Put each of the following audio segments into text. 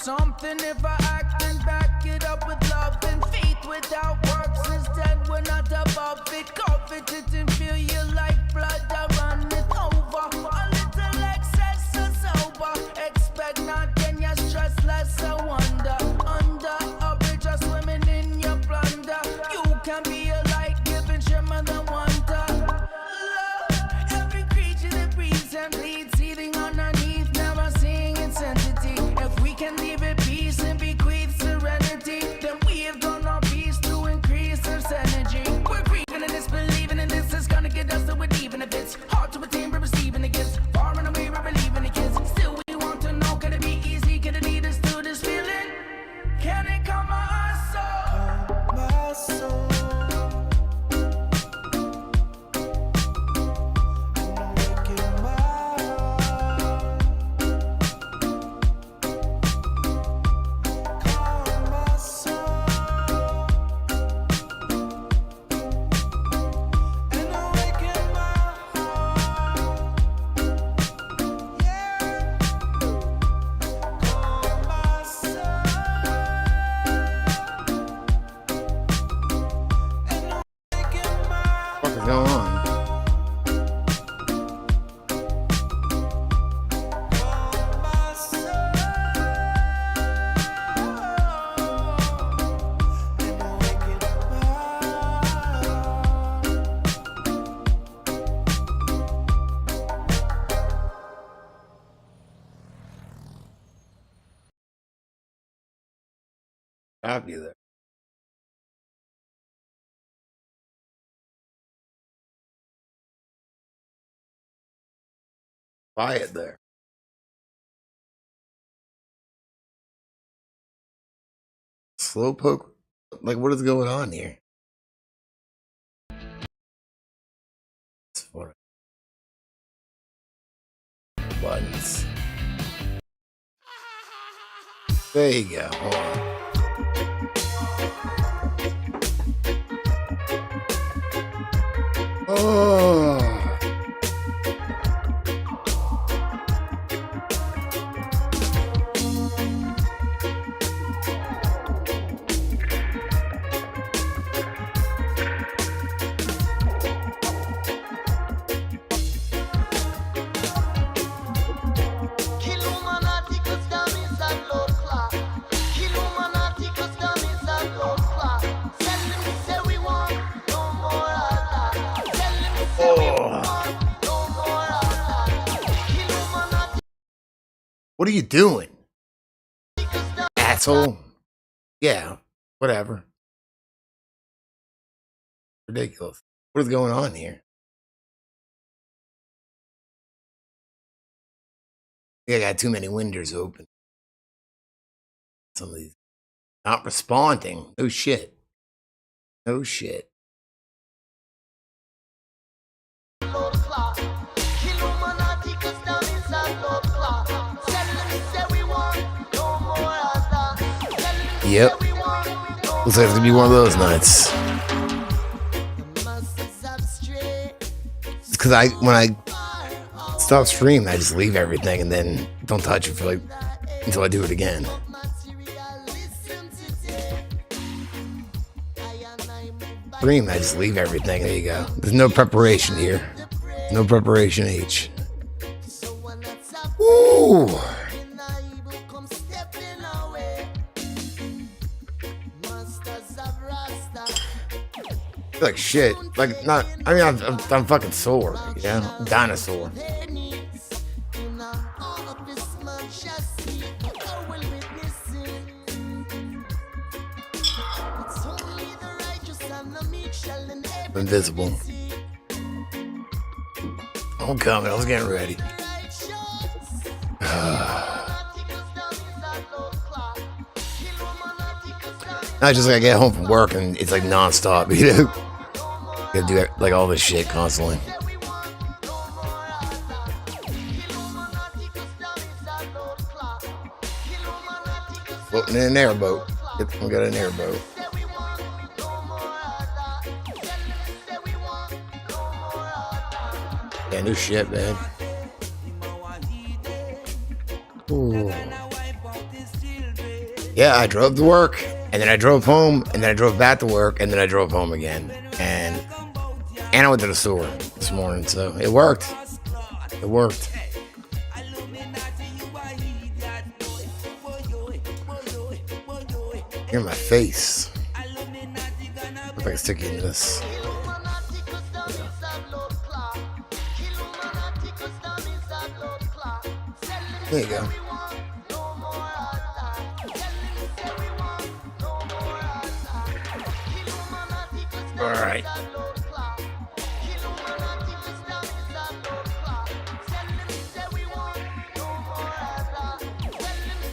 something if I act and back it up with love and faith. Without works instead, we're not above it. Covet it and feel your lifeblood run it over. A little excess so sober. Expect not, then you stress less. I wonder. Under a bridge, just swimming in your plunder. You can be a light giving shimmer the wonder. Love, every creature that breathes and bleeds, seething underneath, never seeing its entity. If we can leave it peace and bequeath serenity, then we have done our piece to increase this energy. We're breathing in this, believing in this is gonna get us to it, even if it's hard to attain, but receiving the gifts. Far and away, we're believing the kids. Still, we want to know, can it be easy? Can it lead us to this feeling? Can it come our soul? My soul. What is going on? Copy there. Quiet there. Slowpoke? Like, what is going on here? It's for buttons. There you go. Hold on. Oh. What are you doing? Asshole. Yeah, whatever. Ridiculous. What is going on here? I got too many windows open. Some of these not responding. No shit. No shit. Yep. Looks like it's gonna be one of those nights. It's because when I stop streaming, I just leave everything and then don't touch it for like until I do it again. Stream, I just leave everything. There you go. There's no preparation here. No preparation H. Ooh. Like shit. Like not. I mean, I'm fucking sore. You know, DinoSore. Invisible. I'm coming. I was getting ready. I just like get home from work and it's like nonstop, you know. You gotta do like all this shit constantly. Floating in an airboat. Yep, we got an airboat. Yeah, new shit, man. Ooh. Yeah, I drove to work, and then I drove home, and then I drove back to work, and then I drove home again. And I went to the store this morning, so it worked. It worked. Hear my face. If I can stick you in this. There you go. All right.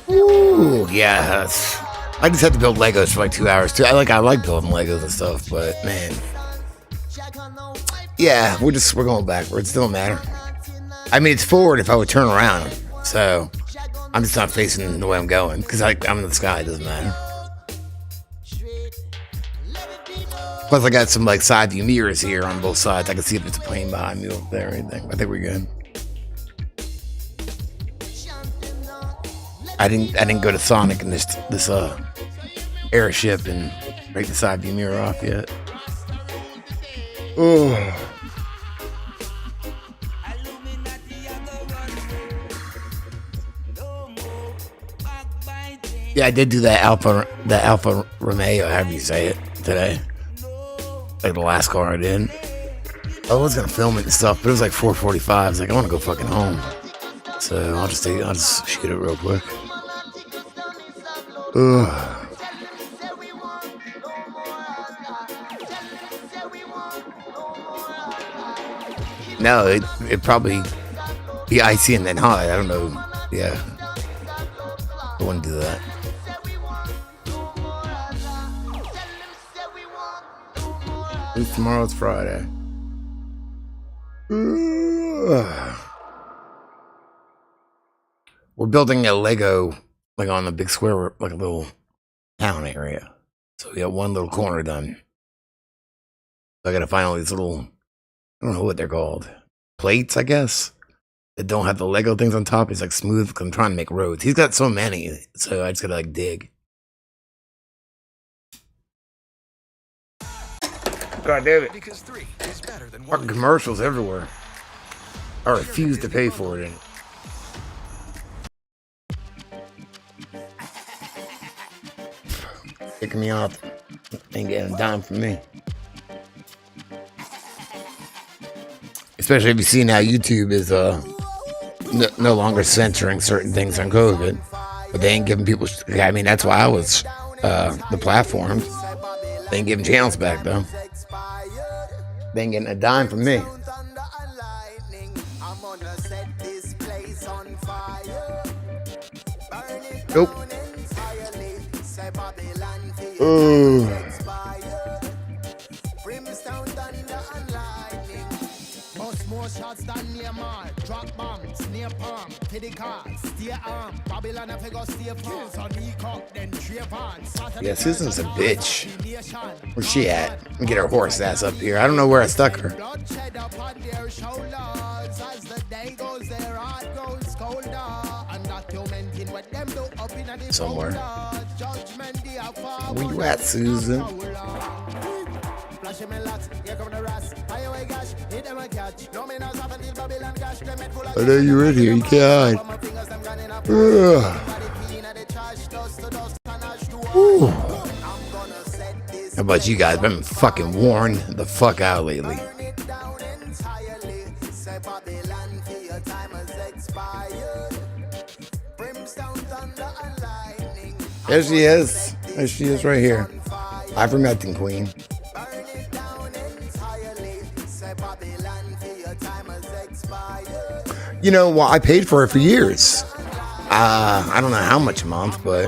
Ooh, yes. I just had to build Legos for like 2 hours too. I like building Legos and stuff, but man, yeah, we're going backwards. It don't matter. I mean, it's forward if I would turn around, so I'm just not facing the way I'm going because I'm in the sky. It doesn't matter. Plus, I got some like side view mirrors here on both sides. I can see if it's a plane behind me over there or anything. I think we're good. I didn't go to Sonic in this airship and break the side view mirror off yet. Oh. Yeah, I did do that Alfa Romeo, however you say it, today. Like the last car I did. I was gonna film it and stuff, but it was like 4:45. I was like, I want to go fucking home, so I'll just shoot it real quick. Ugh. No, it probably be icy and then hot. I don't know. Yeah, I wouldn't do that. At least tomorrow's Friday. Ugh. We're building a Lego like on the big square, like a little town area. So we got one little corner done. So I gotta find all these little, I don't know what they're called, plates, I guess, that don't have the Lego things on top. It's like smooth because I'm trying to make roads. He's got so many, so I just gotta like dig. God damn it. Because 3 is better than 1. Fucking commercials everywhere. I refuse to pay for it. Kicking me off. Ain't getting a dime from me. Especially if you see now YouTube is no longer censoring certain things on COVID. But they ain't giving people, I mean, that's why I was the platform. They ain't giving channels back though. They ain't getting a dime from me. Nope. Ooh. More shots than near mall, drop bombs, near palm, to the car, steer arm, Babylon if I go steer kills on E-Cock, then trip on. Yeah, Susan's a bitch. Where's she at? Let me get her horse ass up here. I don't know where I stuck her. Somewhere. Where you at, Susan? I know you're in here, you can't hide. How about you guys? I've been fucking worn the fuck out lately. There she is. There she is right here. Ivermectin Queen. You know, well, I paid for it for years. I don't know how much a month, but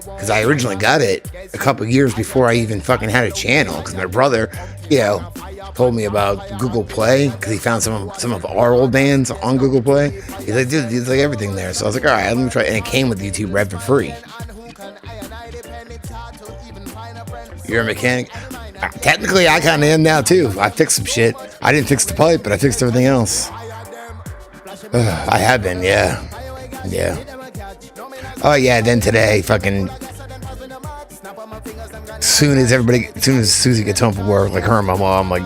because I originally got it a couple years before I even fucking had a channel. Because my brother, you know, told me about Google Play because he found some of our old bands on Google Play. He's like, dude, there's like everything there. So I was like, all right, let me try. And it came with YouTube Red for free. You're a mechanic. Technically, I kind of am now too. I fixed some shit. I didn't fix the pipe, but I fixed everything else. I have been, yeah. Oh yeah, then today, fucking, soon as Susie gets home from work, like her and my mom, like,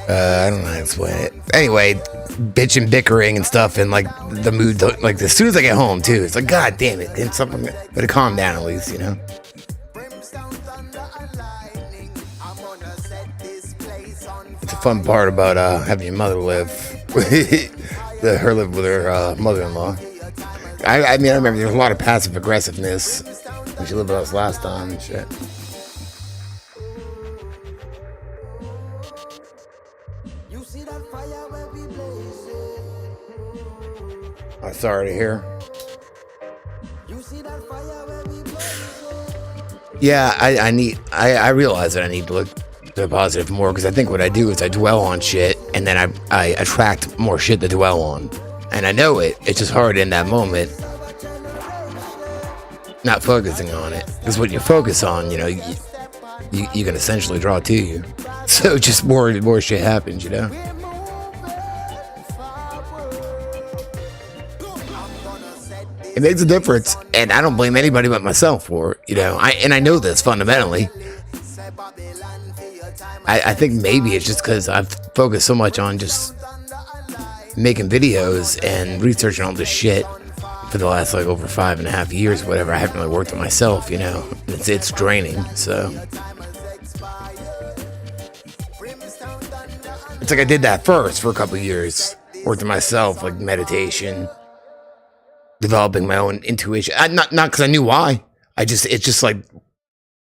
I don't know how to explain it. Anyway, bitching, bickering and stuff, and like the mood, like as soon as I get home too, it's like, God damn it, and something, but calm down at least, you know. It's a fun part about having your mother live, her live with her mother-in-law. I mean, I remember there was a lot of passive aggressiveness when she lived with us last time and shit. I'm sorry to hear. Yeah, I realize that I need to look to the positive more, because I think what I do is I dwell on shit, and then I attract more shit to dwell on. And I know it. It's just hard in that moment not focusing on it. Because what you focus on, you know, you can essentially draw to you. So just more shit happens, you know? It makes a difference, and I don't blame anybody but myself for it, you know? I know this fundamentally. I think maybe it's just because I've focused so much on just making videos and researching all this shit for the last like over 5.5 years, whatever. I haven't really worked on myself, you know. It's draining, so it's like I did that first for a couple of years, worked on myself, like meditation, developing my own intuition. Not because I knew why. It's just like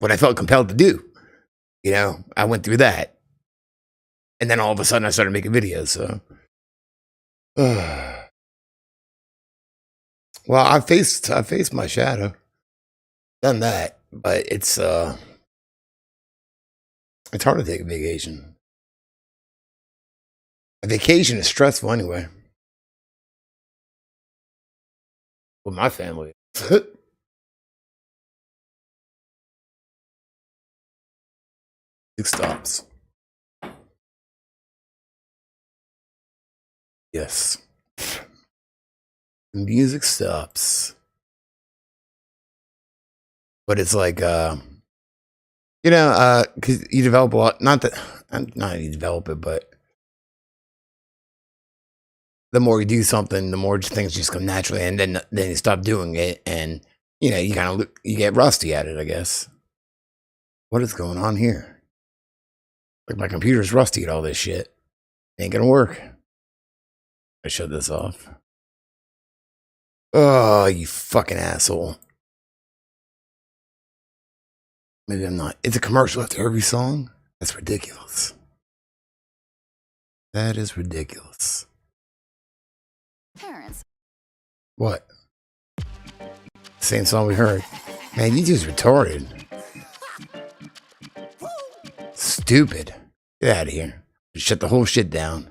what I felt compelled to do. You know, I went through that, and then all of a sudden I started making videos. So, well, I faced my shadow, done that, but it's hard to take a vacation. A vacation is stressful anyway. With my family. 6 stops. Yes. Music stops. But it's like, you know, because you develop a lot, not you develop it, but the more you do something, the more things just come naturally, and then you stop doing it, and, you know, you kind of you get rusty at it, I guess. What is going on here? Like, my computer's rusty at all this shit. Ain't gonna work. I shut this off. Oh, you fucking asshole. Maybe I'm not. It's a commercial after every song? That's ridiculous. That is ridiculous. Parents. What? Same song we heard. Man, you just retarded. Stupid. Get out of here. Shut the whole shit down.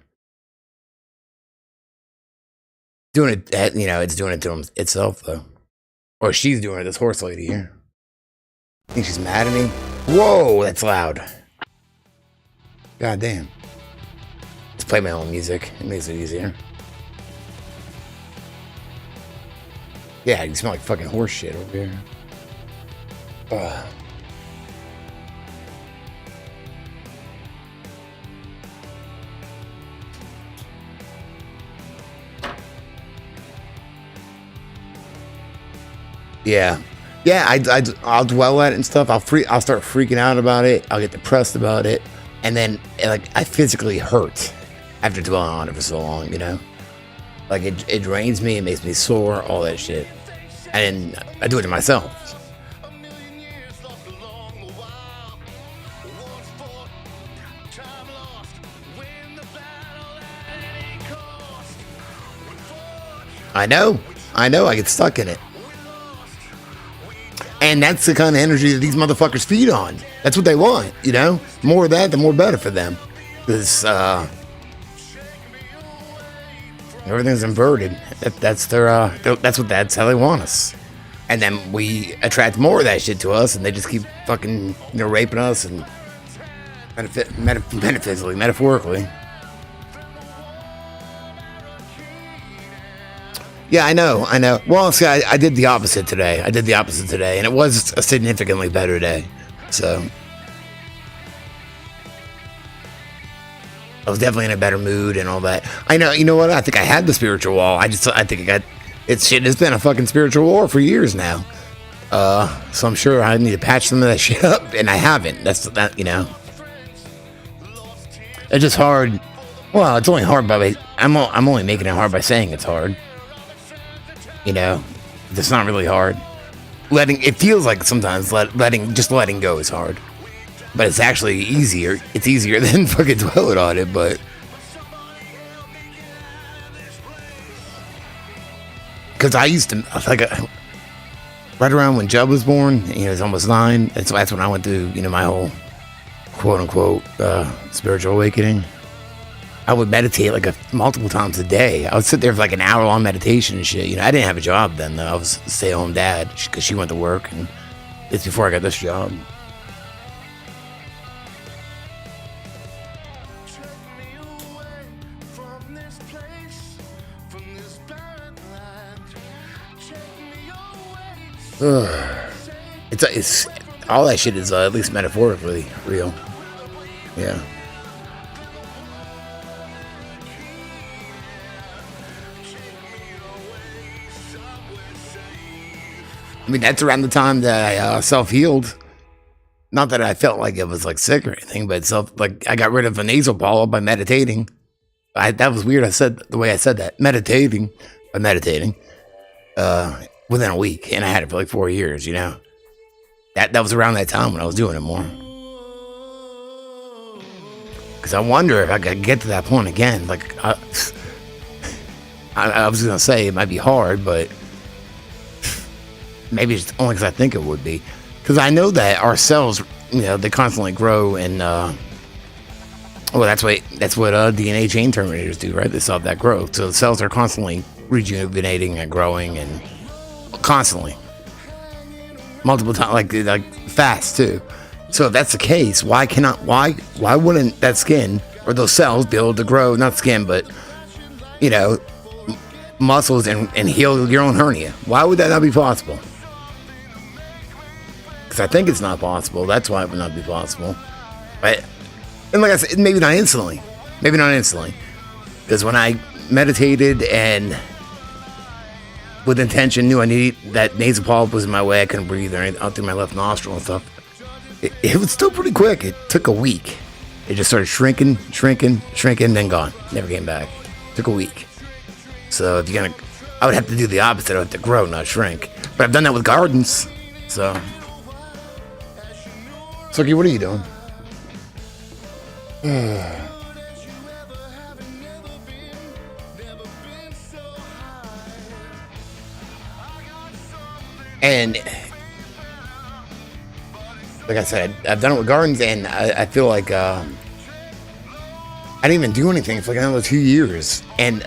Doing it, you know, it's doing it to itself, though. Or she's doing it, this horse lady here. Think she's mad at me? Whoa, that's loud. God damn. Let's play my own music. It makes it easier. Yeah, you smell like fucking horse shit over here. Ugh. Yeah, I'll dwell at it and stuff. I'll start freaking out about it. I'll get depressed about it, and then like I physically hurt after dwelling on it for so long. You know, like it drains me. It makes me sore. All that shit, and I do it to myself. I know. I get stuck in it. And that's the kind of energy that these motherfuckers feed on. That's what they want, you know? More of that, the more better for them. Because, everything's inverted. That's how they want us. And then we attract more of that shit to us, and they just keep fucking, you know, raping us and metaphorically. Yeah, I know. Well, see, I did the opposite today. And it was a significantly better day. So I was definitely in a better mood and all that. I know. You know what? I think I had the spiritual wall. I think I got it's shit. It's been a fucking spiritual war for years now. So I'm sure I need to patch some of that shit up, and I haven't. That's that. You know, it's just hard. Well, it's only hard by I'm only making it hard by saying it's hard. You know, it's not really hard. It feels like sometimes letting go is hard, but it's actually easier. It's easier than fucking dwelling on it, but because I used to right around when Jub was born, you know, he was almost 9. That's when I went through, you know, my whole quote unquote spiritual awakening. I would meditate multiple times a day. I would sit there for like an hour-long meditation and shit. You know, I didn't have a job then, though. I was a stay-at-home dad because she went to work, and it's before I got this job. It's all that shit is at least metaphorically real. Yeah. I mean, that's around the time that I self-healed. Not that I felt like it was like sick or anything, but I got rid of a nasal polyp by meditating. That was weird. I said the way I said that, meditating within a week, and I had it for like 4 years. You know, that was around that time when I was doing it more. Because I wonder if I could get to that point again. Like I was gonna say it might be hard, but maybe it's only because I think it would be. Because I know that our cells, you know, they constantly grow, and that's what DNA chain terminators do, right? They stop that growth. So the cells are constantly rejuvenating and growing, and constantly, multiple times, like fast too. So if that's the case, why wouldn't that skin or those cells be able to grow? Not skin, but you know, muscles and heal your own hernia? Why would that not be possible? Because I think it's not possible. That's why it would not be possible. But, and like I said, maybe not instantly. Because when I meditated and with intention knew I needed that nasal polyp was in my way, I couldn't breathe out through my left nostril and stuff. It was still pretty quick. It took a week. It just started shrinking, then gone. Never came back. Took a week. So if you're I would have to do the opposite. I would have to grow, not shrink. But I've done that with gardens. So, Suki, what are you doing? And like I said, I've done it with gardens, and I feel like I didn't even do anything for like another 2 years. And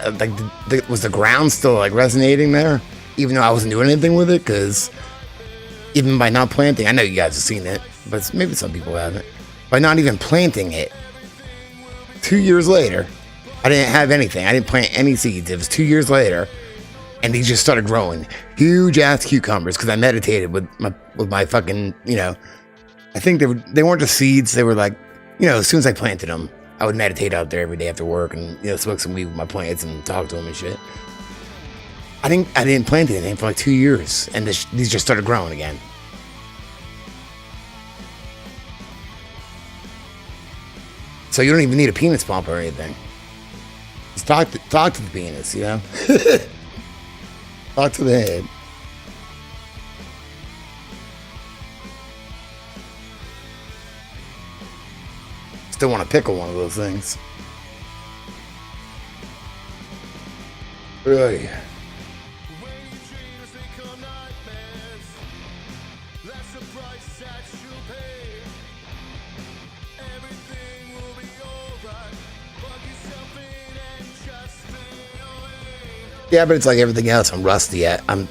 was the ground still like resonating there, even though I wasn't doing anything with it? Because even by not planting, I know you guys have seen it, but maybe some people haven't. By not even planting it, 2 years later, I didn't have anything. I didn't plant any seeds. It was 2 years later, and these just started growing huge ass cucumbers because I meditated with my fucking, you know. I think they weren't just seeds. They were like, you know, as soon as I planted them, I would meditate out there every day after work and, you know, smoke some weed with my plants and talk to them and shit. I didn't plant anything for like 2 years, and these just started growing again. So you don't even need a penis pump or anything. Just talk to the penis, you know? Talk to the head. Still want to pickle one of those things. Really? Yeah, but it's like everything else. I'm rusty at. I'm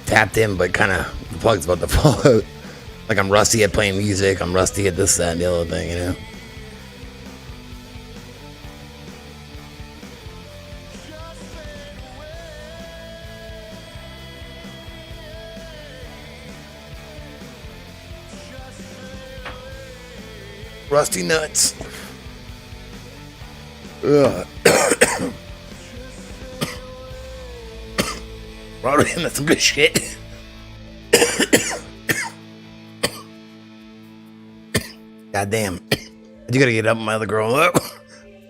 tapped in, but kind of the plug's about to fall out. Like I'm rusty at playing music. I'm rusty at this, that, and the other thing, you know? Rusty nuts. Ugh. Brought in some good shit. Goddamn. You gotta get up my other girl up.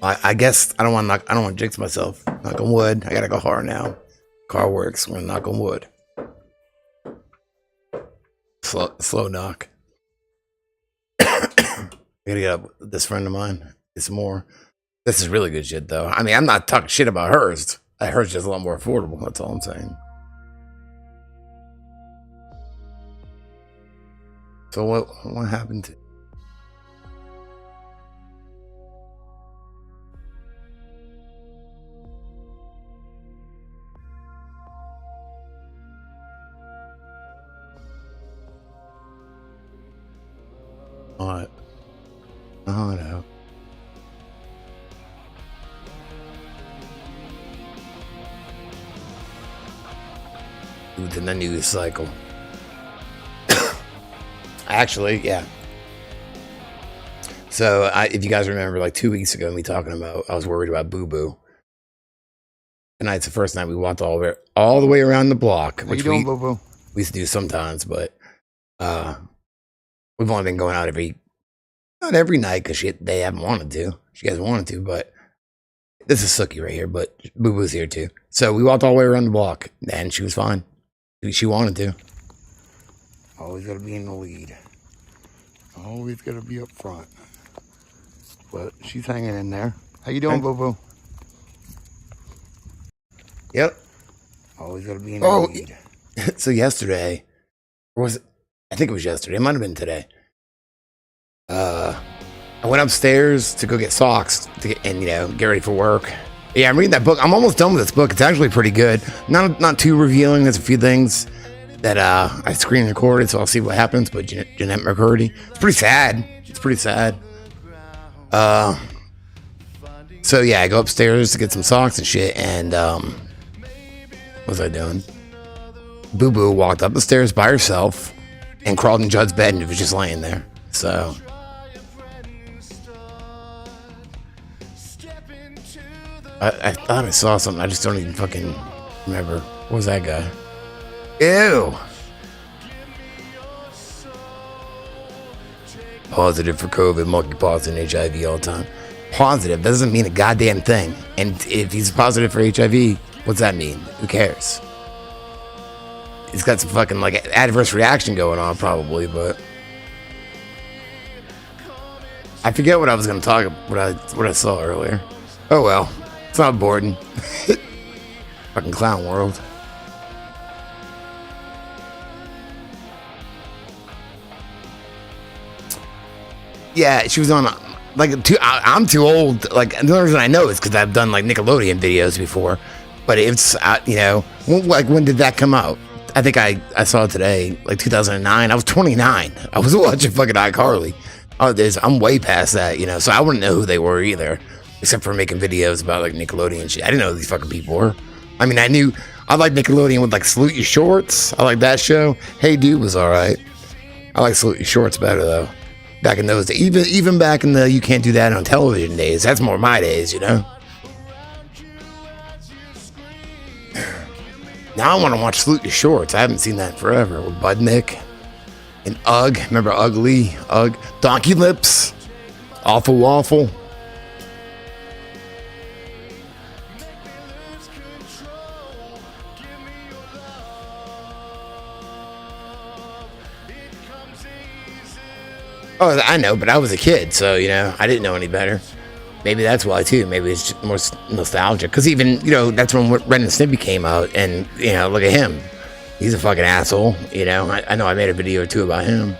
I guess I don't want to jinx myself. Knock on wood. I gotta go hard now. Car works. I'm gonna knock on wood. Slow knock. I gotta get up with this friend of mine. Get some more. This is really good shit though. I mean, I'm not talking shit about hers. Hers is just a lot more affordable. That's all I'm saying. So what happened to? What? Oh no. Within the news cycle. Actually, yeah. So, if you guys remember, like 2 weeks ago, me talking about, I was worried about Boo Boo. Tonight's the first night we walked all the way around the block, which we used to do sometimes, but we've only been going out not every night because they haven't wanted to. She hasn't wanted to, but this is Sookie right here, but Boo Boo's here too. So we walked all the way around the block, and she was fine. She wanted to. Always got to be in the lead. Always got to be up front. But she's hanging in there. How you doing, Boo Boo? Yep. Always got to be in the lead. So yesterday, or was it? I think it was yesterday. It might have been today. I went upstairs to go get socks and get ready for work. Yeah, I'm reading that book. I'm almost done with this book. It's actually pretty good. Not too revealing. There's a few things that I screen recorded, so I'll see what happens. But Jeanette McCurdy, it's pretty sad. So yeah, I go upstairs to get some socks and shit, and what was I doing? Boo Boo walked up the stairs by herself and crawled in Judd's bed, and it was just laying there. So I thought I saw something. I just don't even fucking remember. What was that guy? Ew. Positive for COVID, monkeypox, and HIV all the time. Positive doesn't mean a goddamn thing. And if he's positive for HIV, what's that mean? Who cares? He's got some fucking like adverse reaction going on probably, but I forget what I was gonna talk about, what I saw earlier. Oh well, it's not important. Fucking clown world. Yeah, she was on I'm too old. Like the only reason I know is because I've done like Nickelodeon videos before. But it's like when did that come out? I think I saw it today, like 2009. I was 29. I was watching fucking iCarly. I'm way past that, so I wouldn't know who they were either, except for making videos about like Nickelodeon shit. I didn't know who these fucking people were. I mean, I like Nickelodeon with like Salute Your Shorts. I like that show. Hey Dude was alright. I like Salute Your Shorts better though. Back in those days, even back in the you can't do that on television days. That's more my days, Now I want to watch Salute Your Shorts. I haven't seen that in forever. With Budnick and Ugg. Remember Ugly? Ugg. Donkey Lips. Awful Waffle. Oh, I know, but I was a kid, so, I didn't know any better. Maybe that's why, too. Maybe it's just more nostalgia. Because even, that's when Ren and Snippy came out, and, look at him. He's a fucking asshole, I know I made a video or two about him.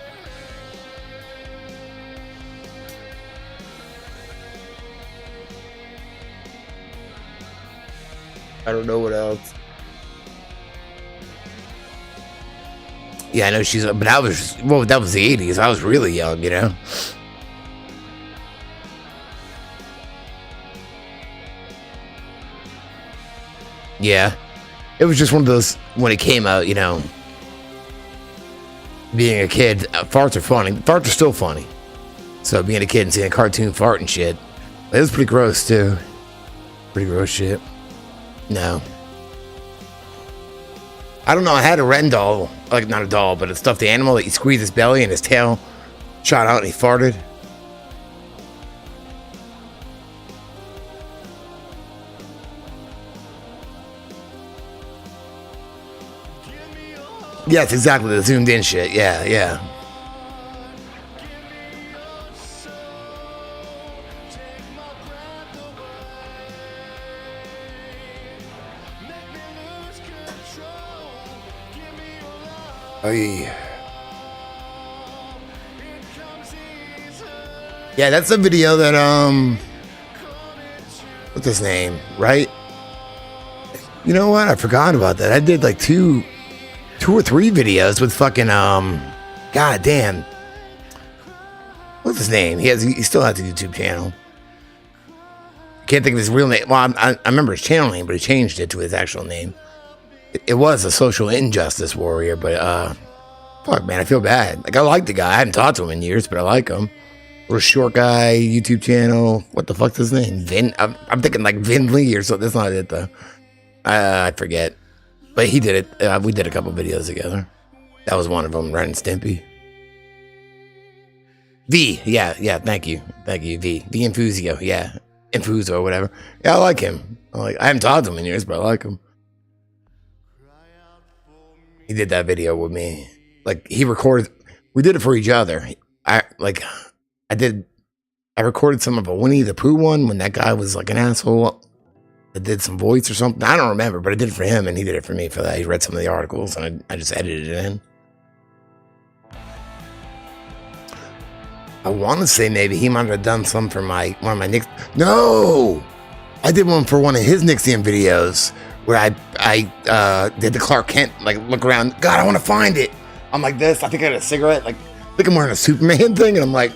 I don't know what else. Yeah, I know but that was the 80s. I was really young, Yeah. It was just one of those, when it came out, being a kid, farts are funny. Farts are still funny. So being a kid and seeing a cartoon fart and shit, it was pretty gross too. Pretty gross shit. No. I don't know, I had a Ren doll, like not a doll, but a stuffed animal that you squeeze his belly and his tail shot out and he farted. Yes, exactly, the zoomed in shit, yeah, yeah. Oh, yeah. Yeah, that's a video that, what's his name, right? You know what? I forgot about that. I did like two or three videos with fucking, god damn. What's his name? He still has a YouTube channel. Can't think of his real name. Well, I remember his channel name, but he changed it to his actual name. It was a social injustice warrior, but fuck, man, I feel bad. Like, I like the guy. I hadn't talked to him in years, but I like him. Little short guy, YouTube channel. What the fuck's his name? Vin. I'm thinking like Vin Lee or something. That's not it though. I forget. But he did it. We did a couple videos together. That was one of them. Ren and Stimpy. V. Yeah. Thank you. V. Infusio. Yeah. Infuso or whatever. Yeah, I like him. I haven't talked to him in years, but I like him. He did that video with me. Like, he recorded. We did it for each other. I recorded some of a Winnie the Pooh one when that guy was like an asshole. I did some voice or something. I don't remember, but I did it for him and he did it for me for that. He read some of the articles and I just edited it in. I want to say maybe he might have done some for one of my Nick. No! I did one for one of his Nixium videos where I did the Clark Kent, like, look around. God, I want to find it. I'm like this. I think I had a cigarette. Like, I think I'm wearing a Superman thing. And I'm like,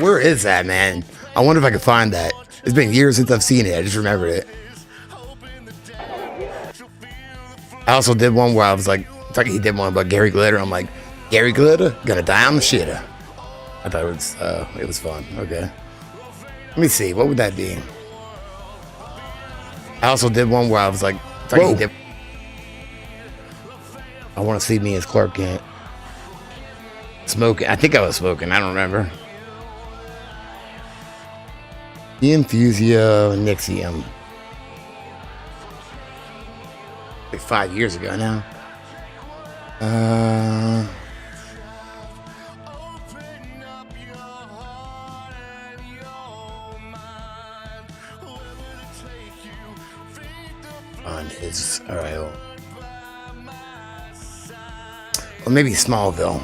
where is that, man? I wonder if I could find that. It's been years since I've seen it. I just remembered it. I also did one where I was like he did one about Gary Glitter. I'm like, Gary Glitter, gonna die on the shitter. I thought it was fun. Okay. Let me see. What would that be? I also did one where I was like he did. I want to see me as Clark Kent. Smoking. I think I was smoking. I don't remember. The Infusio Nixium. Like 5 years ago now. On his, alright. Or maybe Smallville.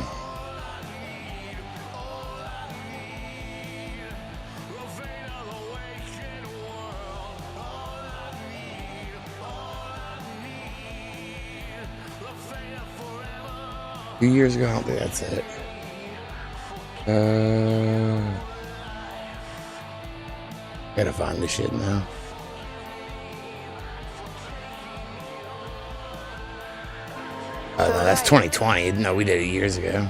A few years ago, I don't think that's it. Gotta find this shit now. Oh, no, that's 2020. No, we did it years ago.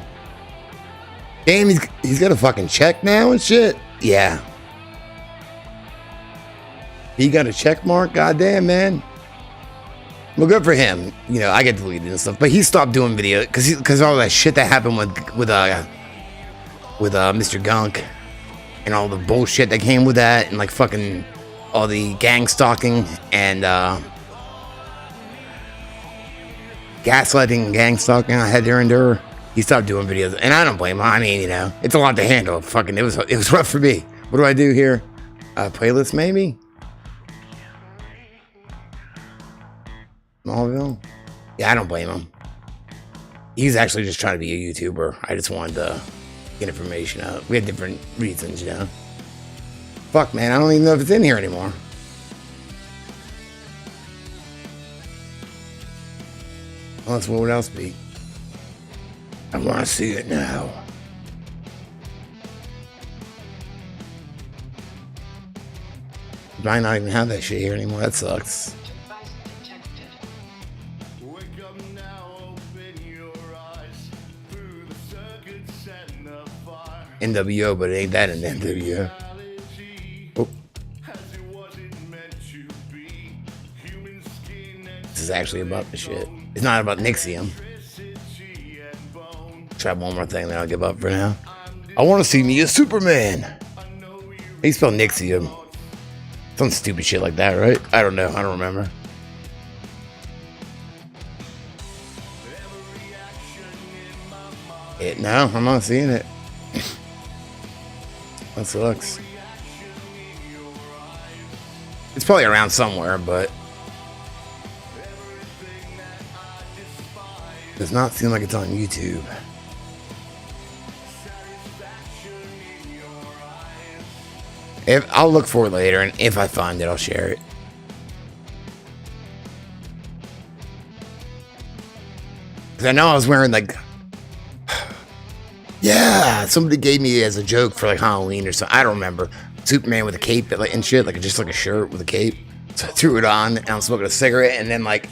Damn, he's got a fucking check now and shit. Yeah. He got a check mark? Goddamn, man. Well, good for him. You know, I get deleted and stuff. But he stopped doing video because all that shit that happened with Mr. Gunk and all the bullshit that came with that and like fucking all the gang stalking and gaslighting and gang stalking I had to endure. He stopped doing videos, and I don't blame him. I mean, you know, it's a lot to handle. Fucking, it was rough for me. What do I do here? Playlist maybe. Smallville? Yeah, I don't blame him. He's actually just trying to be a YouTuber. I just wanted to get information out. We had different reasons, you know. Fuck, man, I don't even know if it's in here anymore. Unless what would else be? I want to see it now. Might not even have that shit here anymore. That sucks. Wake up now, open your eyes. Through the circuit set in the fire. NWO, but it ain't that an NWO. Oh. This is actually about the shit. It's not about Nixium. Try one more thing, then I'll give up for now. I want to see me as Superman. He spelled Nixium. Some stupid shit like that, right? I don't know. I don't remember. No, I'm not seeing it. That sucks. It's probably around somewhere, but does not seem like it's on YouTube. I'll look for it later, and if I find it, I'll share it. Because I know I was wearing, like... Yeah, somebody gave me as a joke for, like, Halloween or something. I don't remember. Superman with a cape and shit, like just like a shirt with a cape. So I threw it on, and I'm smoking a cigarette, and then, like,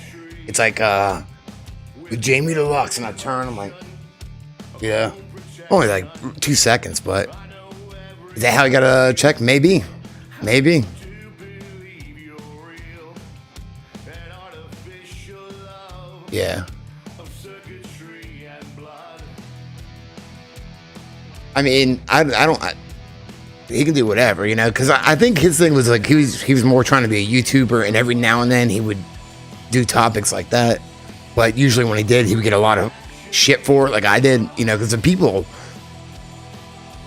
it's like, with Jamie Deluxe, and I turn, I'm like, yeah. Only, like, 2 seconds, but... Is that how you gotta check? Maybe. Maybe. Yeah. I mean, I don't... he can do whatever, you know? Because I think his thing was, like, he was more trying to be a YouTuber, and every now and then he would do topics like that. But usually when he did, he would get a lot of shit for it, like I did, you know? Because the people...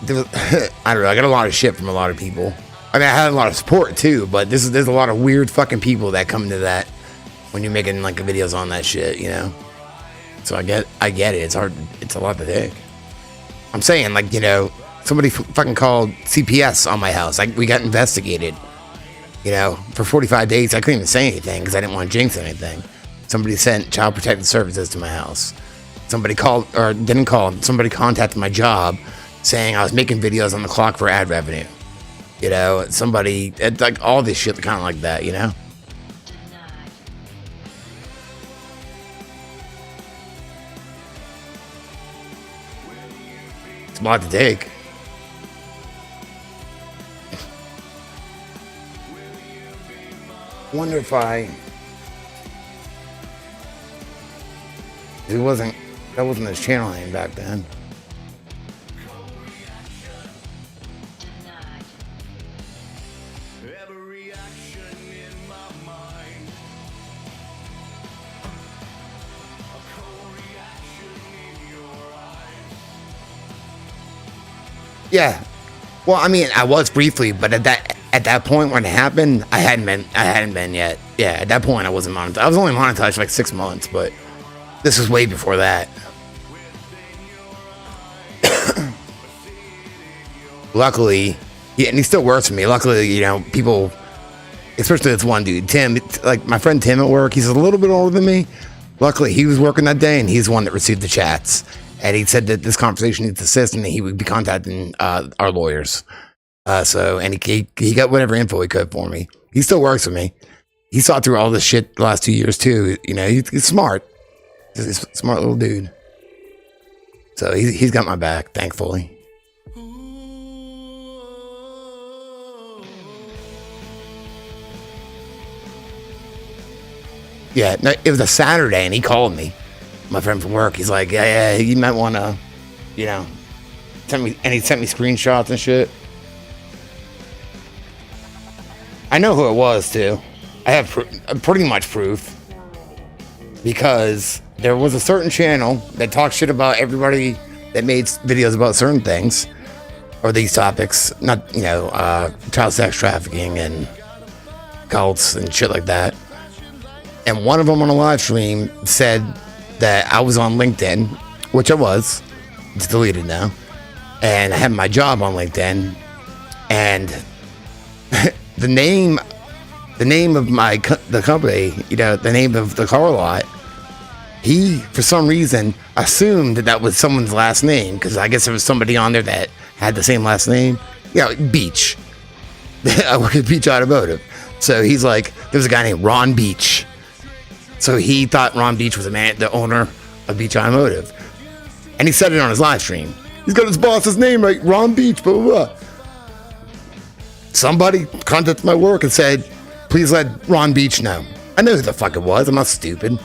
I don't know. I got a lot of shit from a lot of people. I mean, I had a lot of support too, but there's a lot of weird fucking people that come into that when you're making like videos on that shit, you know. So I get it. It's hard. It's a lot to take. I'm saying, like, you know, somebody fucking called CPS on my house. Like, we got investigated. You know, for 45 days, I couldn't even say anything because I didn't want to jinx anything. Somebody sent Child Protective Services to my house. Somebody called, or didn't call. Somebody contacted my job, saying I was making videos on the clock for ad revenue. You know, somebody, like all this shit kind of like that, you know? It's a lot to take. Wonder if that wasn't his channel name back then. Yeah, well, I mean, I was briefly, but at that point when it happened, I hadn't been yet. Yeah, at that point, I wasn't monetized. I was only monetized for like 6 months, but this was way before that. Luckily, yeah, and he still works for me. Luckily, you know, people, especially this one dude, Tim, like my friend Tim at work, he's a little bit older than me. Luckily, he was working that day, and he's the one that received the chats. And he said that this conversation needs to cease, and that he would be contacting our lawyers. And he got whatever info he could for me. He still works with me. He saw through all this shit the last 2 years too. You know, he's smart. He's a smart little dude. So he's got my back, thankfully. Yeah, no, it was a Saturday, and he called me. My friend from work, he's like, yeah, you might want to, you know, he sent me screenshots and shit. I know who it was too. I have pretty much proof, because there was a certain channel that talked shit about everybody that made videos about certain things or these topics, not, you know, child sex trafficking and cults and shit like that. And one of them on a live stream said that I was on LinkedIn, which I was. It's deleted now. And I had my job on LinkedIn. And the name of the company, you know, the name of the car lot, he, for some reason, assumed that was someone's last name, because I guess there was somebody on there that had the same last name. Yeah, Beach. I work at Beach Automotive. So he's like, there's a guy named Ron Beach. So he thought Ron Beach was the owner of Beach Automotive. And he said it on his live stream. He's got his boss's name right, Ron Beach, blah, blah, blah. Somebody contacted my work and said, please let Ron Beach know. I know who the fuck it was. I'm not stupid.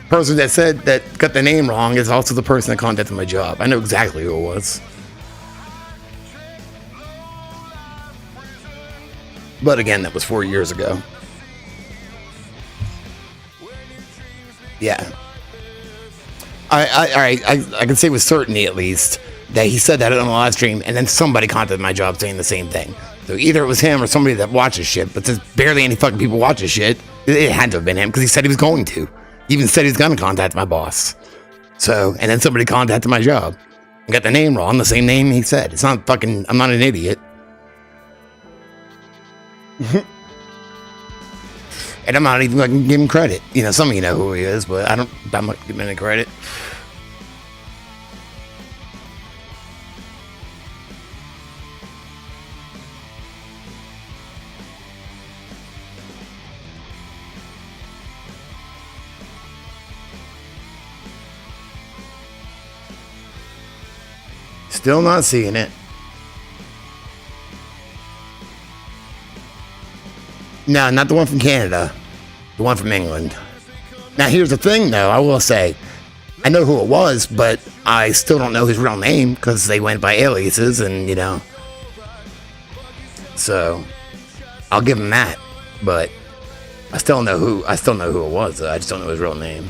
Person that said that got the name wrong is also the person that contacted my job. I know exactly who it was. But again, that was 4 years ago. Yeah. I can say with certainty, at least, that he said that on a live stream, and then somebody contacted my job saying the same thing. So either it was him or somebody that watches shit, but there's barely any fucking people watching shit. It had to have been him, because he said he was going to. He even said he's going to contact my boss. So, and then somebody contacted my job and got the name wrong, the same name he said. It's not fucking, I'm not an idiot. And I'm not even going to give him credit. You know, some of you know who he is, but I'm not giving him any credit. Still not seeing it. No, not the one from Canada. The one from England. Now, here's the thing, though. I will say, I know who it was, but I still don't know his real name because they went by aliases, and you know. So, I'll give him that. But I still know who it was. I just don't know his real name.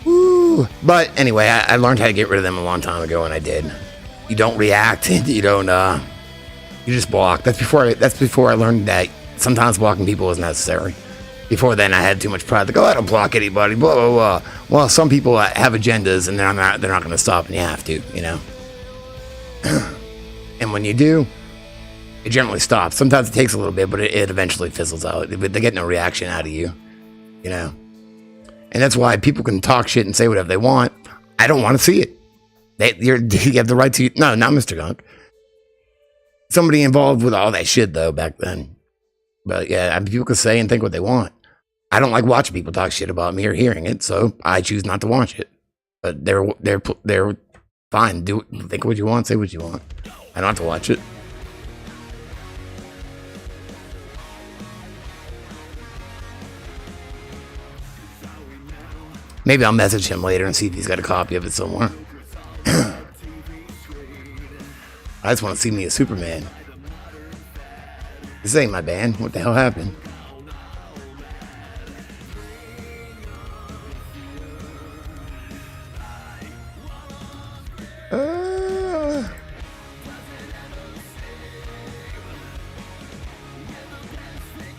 Woo. But anyway, I learned how to get rid of them a long time ago, and I did. You don't react. You don't. You just block. That's before I learned that sometimes blocking people is necessary. Before then, I had too much pride. Like, oh, I don't block anybody. Blah blah blah. Well, some people have agendas, and they're not going to stop, and you have to. You know. And when you do, it generally stops. Sometimes it takes a little bit, but it eventually fizzles out. They get no reaction out of you. You know. And that's why people can talk shit and say whatever they want. I don't want to see it. You have the right to... No, not Mr. Gunk. Somebody involved with all that shit, though, back then. But, yeah, people can say and think what they want. I don't like watching people talk shit about me or hearing it, so I choose not to watch it. But they're fine. Think what you want, say what you want. I don't have to watch it. Maybe I'll message him later and see if he's got a copy of it somewhere. I just want to see me as Superman. This ain't my band. What the hell happened?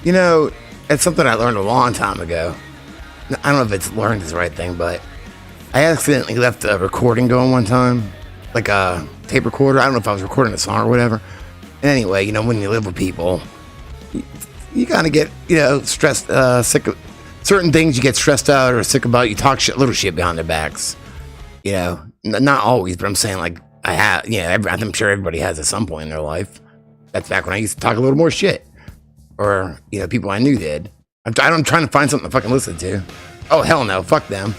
You know, it's something I learned a long time ago. I don't know if it's learned is the right thing, but I accidentally left a recording going one time, like a tape recorder. I don't know if I was recording a song or whatever. And anyway, you know, when you live with people, you kind of get, you know, stressed, sick of certain things. You get stressed out or sick about. You talk little shit behind their backs. You know, not always, but I'm saying like I have. Yeah, I'm sure everybody has at some point in their life. That's back when I used to talk a little more shit, or you know, people I knew did. I'm trying to find something to fucking listen to. Oh, hell no. Fuck them.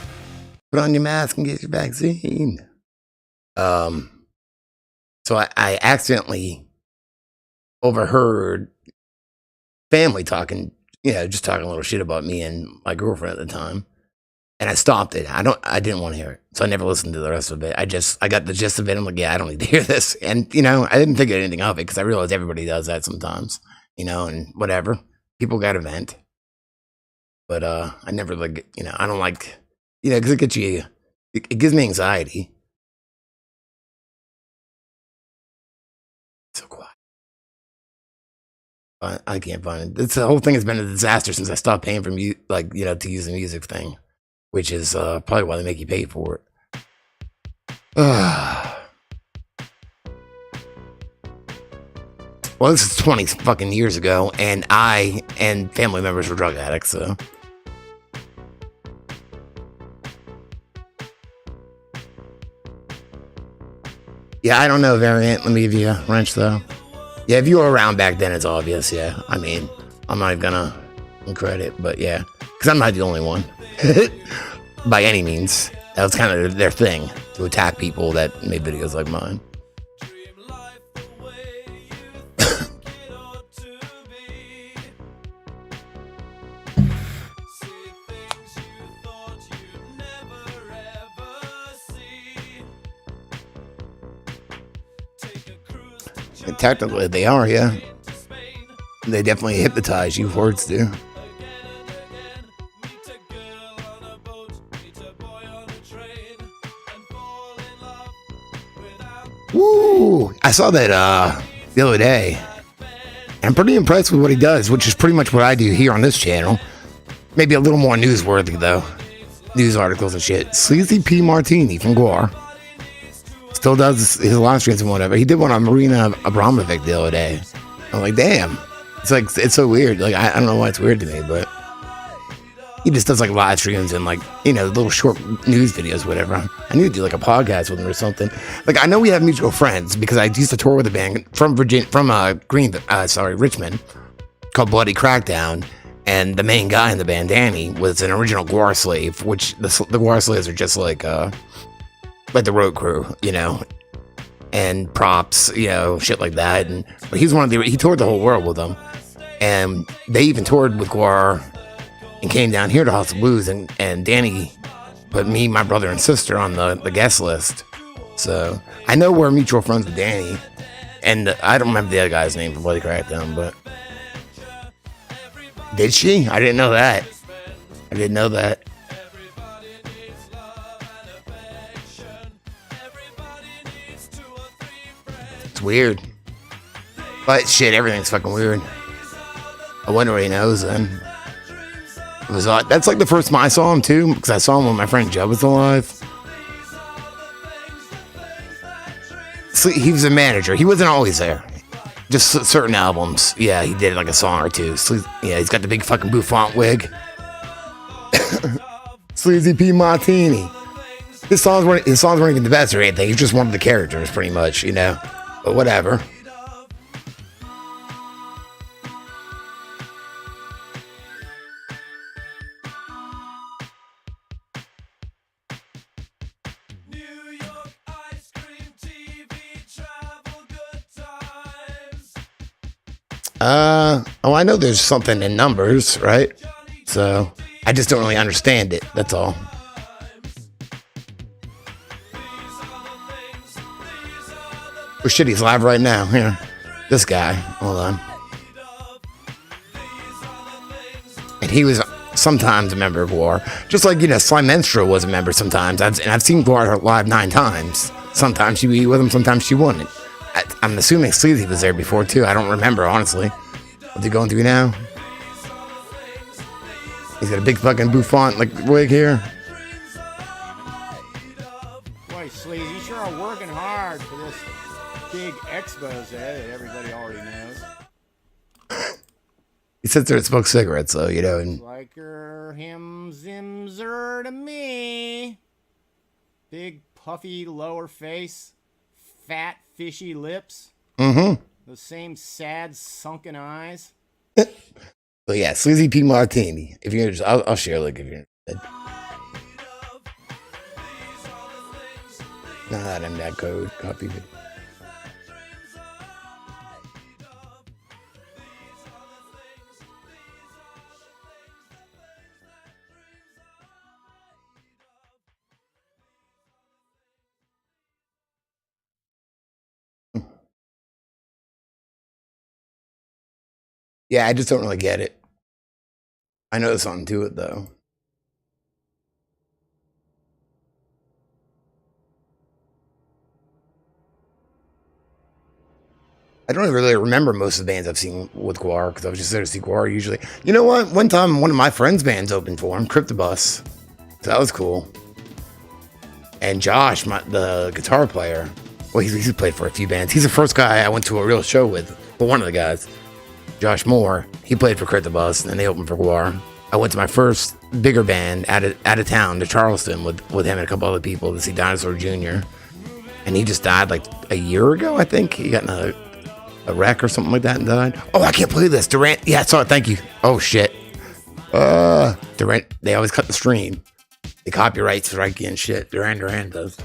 Put on your mask and get your vaccine. So I accidentally overheard family talking, you know, just talking a little shit about me and my girlfriend at the time. And I stopped it. I didn't want to hear it. So I never listened to the rest of it. I got the gist of it. I'm like, yeah, I don't need to hear this. And, you know, I didn't think of anything of it because I realized everybody does that sometimes, you know, and whatever. People got to vent. But I never like, you know, I don't like, you know, because it gets you, it gives me anxiety. So quiet. I can't find it. The whole thing has been a disaster since I stopped paying for like, you know, to use the music thing, which is probably why they make you pay for it. Well, this is 20 fucking years ago, and I and family members were drug addicts, so. Yeah, I don't know, Variant. Let me give you a wrench, though. Yeah, if you were around back then, it's obvious, yeah. I mean, I'm not even gonna credit, but yeah, because I'm not the only one by any means. That was kind of their thing, to attack people that made videos like mine. And technically, they are, yeah. They definitely hypnotize you, words do. Woo! I saw that the other day. I'm pretty impressed with what he does, which is pretty much what I do here on this channel. Maybe a little more newsworthy, though. News articles and shit. Sleazy P. Martini from Guar. Still does his live streams and whatever. He did one on Marina Abramovic the other day. I'm like, damn. It's like, it's so weird. Like, I don't know why it's weird to me, but he just does like live streams and like, you know, little short news videos, whatever. I need to do like a podcast with him or something. Like, I know we have mutual friends because I used to tour with a band from Richmond, called Bloody Crackdown. And the main guy in the band, Danny, was an original Guar slave, which the Guar slaves are just like the road crew, you know, and props, you know, shit like that. And but he's he toured the whole world with them, and they even toured with Guar and came down here to House of Blues, and Danny put me, my brother, and sister on the guest list. So I know we're mutual friends with Danny, and I don't remember the other guy's name from Bloody Crackdown, but did she? I didn't know that. I didn't know that. It's weird. But shit, everything's fucking weird. I wonder what he knows then. It was odd. That's like the first time I saw him too, because I saw him when my friend Joe was alive. So he was a manager. He wasn't always there. Just certain albums. Yeah, he did like a song or two. Yeah, he's got the big fucking bouffant wig. Sleazy P. Martini. His songs weren't even the best or anything. He's just one of the characters, pretty much, you know. But whatever. Oh, I know there's something in numbers, right? So I just don't really understand it. That's all. Oh shit, he's live right now. Here, this guy. Hold on. And he was sometimes a member of Guar, just like, you know, Slime Menstrual was a member sometimes. I've seen Guar live 9 times. Sometimes she'd be with him, sometimes she wouldn't. I'm assuming Sleazy was there before too. I don't remember, honestly. What's he going through now? He's got a big fucking bouffant like wig here. Boy, Sleazy, you sure are working hard for this big expose that everybody already knows. He sits there and smokes cigarettes, though, you know. And like him zimzer to me. Big puffy lower face, fat fishy lips. Mm-hmm. The same sad sunken eyes. But yeah, Sleazy P. Martini. If you're interested, I'll share a link if you're interested. Not in that code. Copy it. Yeah, I just don't really get it. I know there's something to it, though. I don't really remember most of the bands I've seen with Guar, because I was just there to see Guar usually. You know what? One time, one of my friends' bands opened for him, Cryptobus. So that was cool. And Josh, the guitar player, well, he's played for a few bands. He's the first guy I went to a real show with. Well, one of the guys. Josh Moore, he played for Cryptobus, and they opened for Guar. I went to my first bigger band out of town to Charleston with him and a couple other people to see DinoSore Jr. And he just died like a year ago, I think. He got in a a wreck or something like that and died. Oh, I can't play this. Durant. Yeah, I saw it. Thank you. Oh, shit. Durant. They always cut the stream. The copyright strike and shit. Duran does.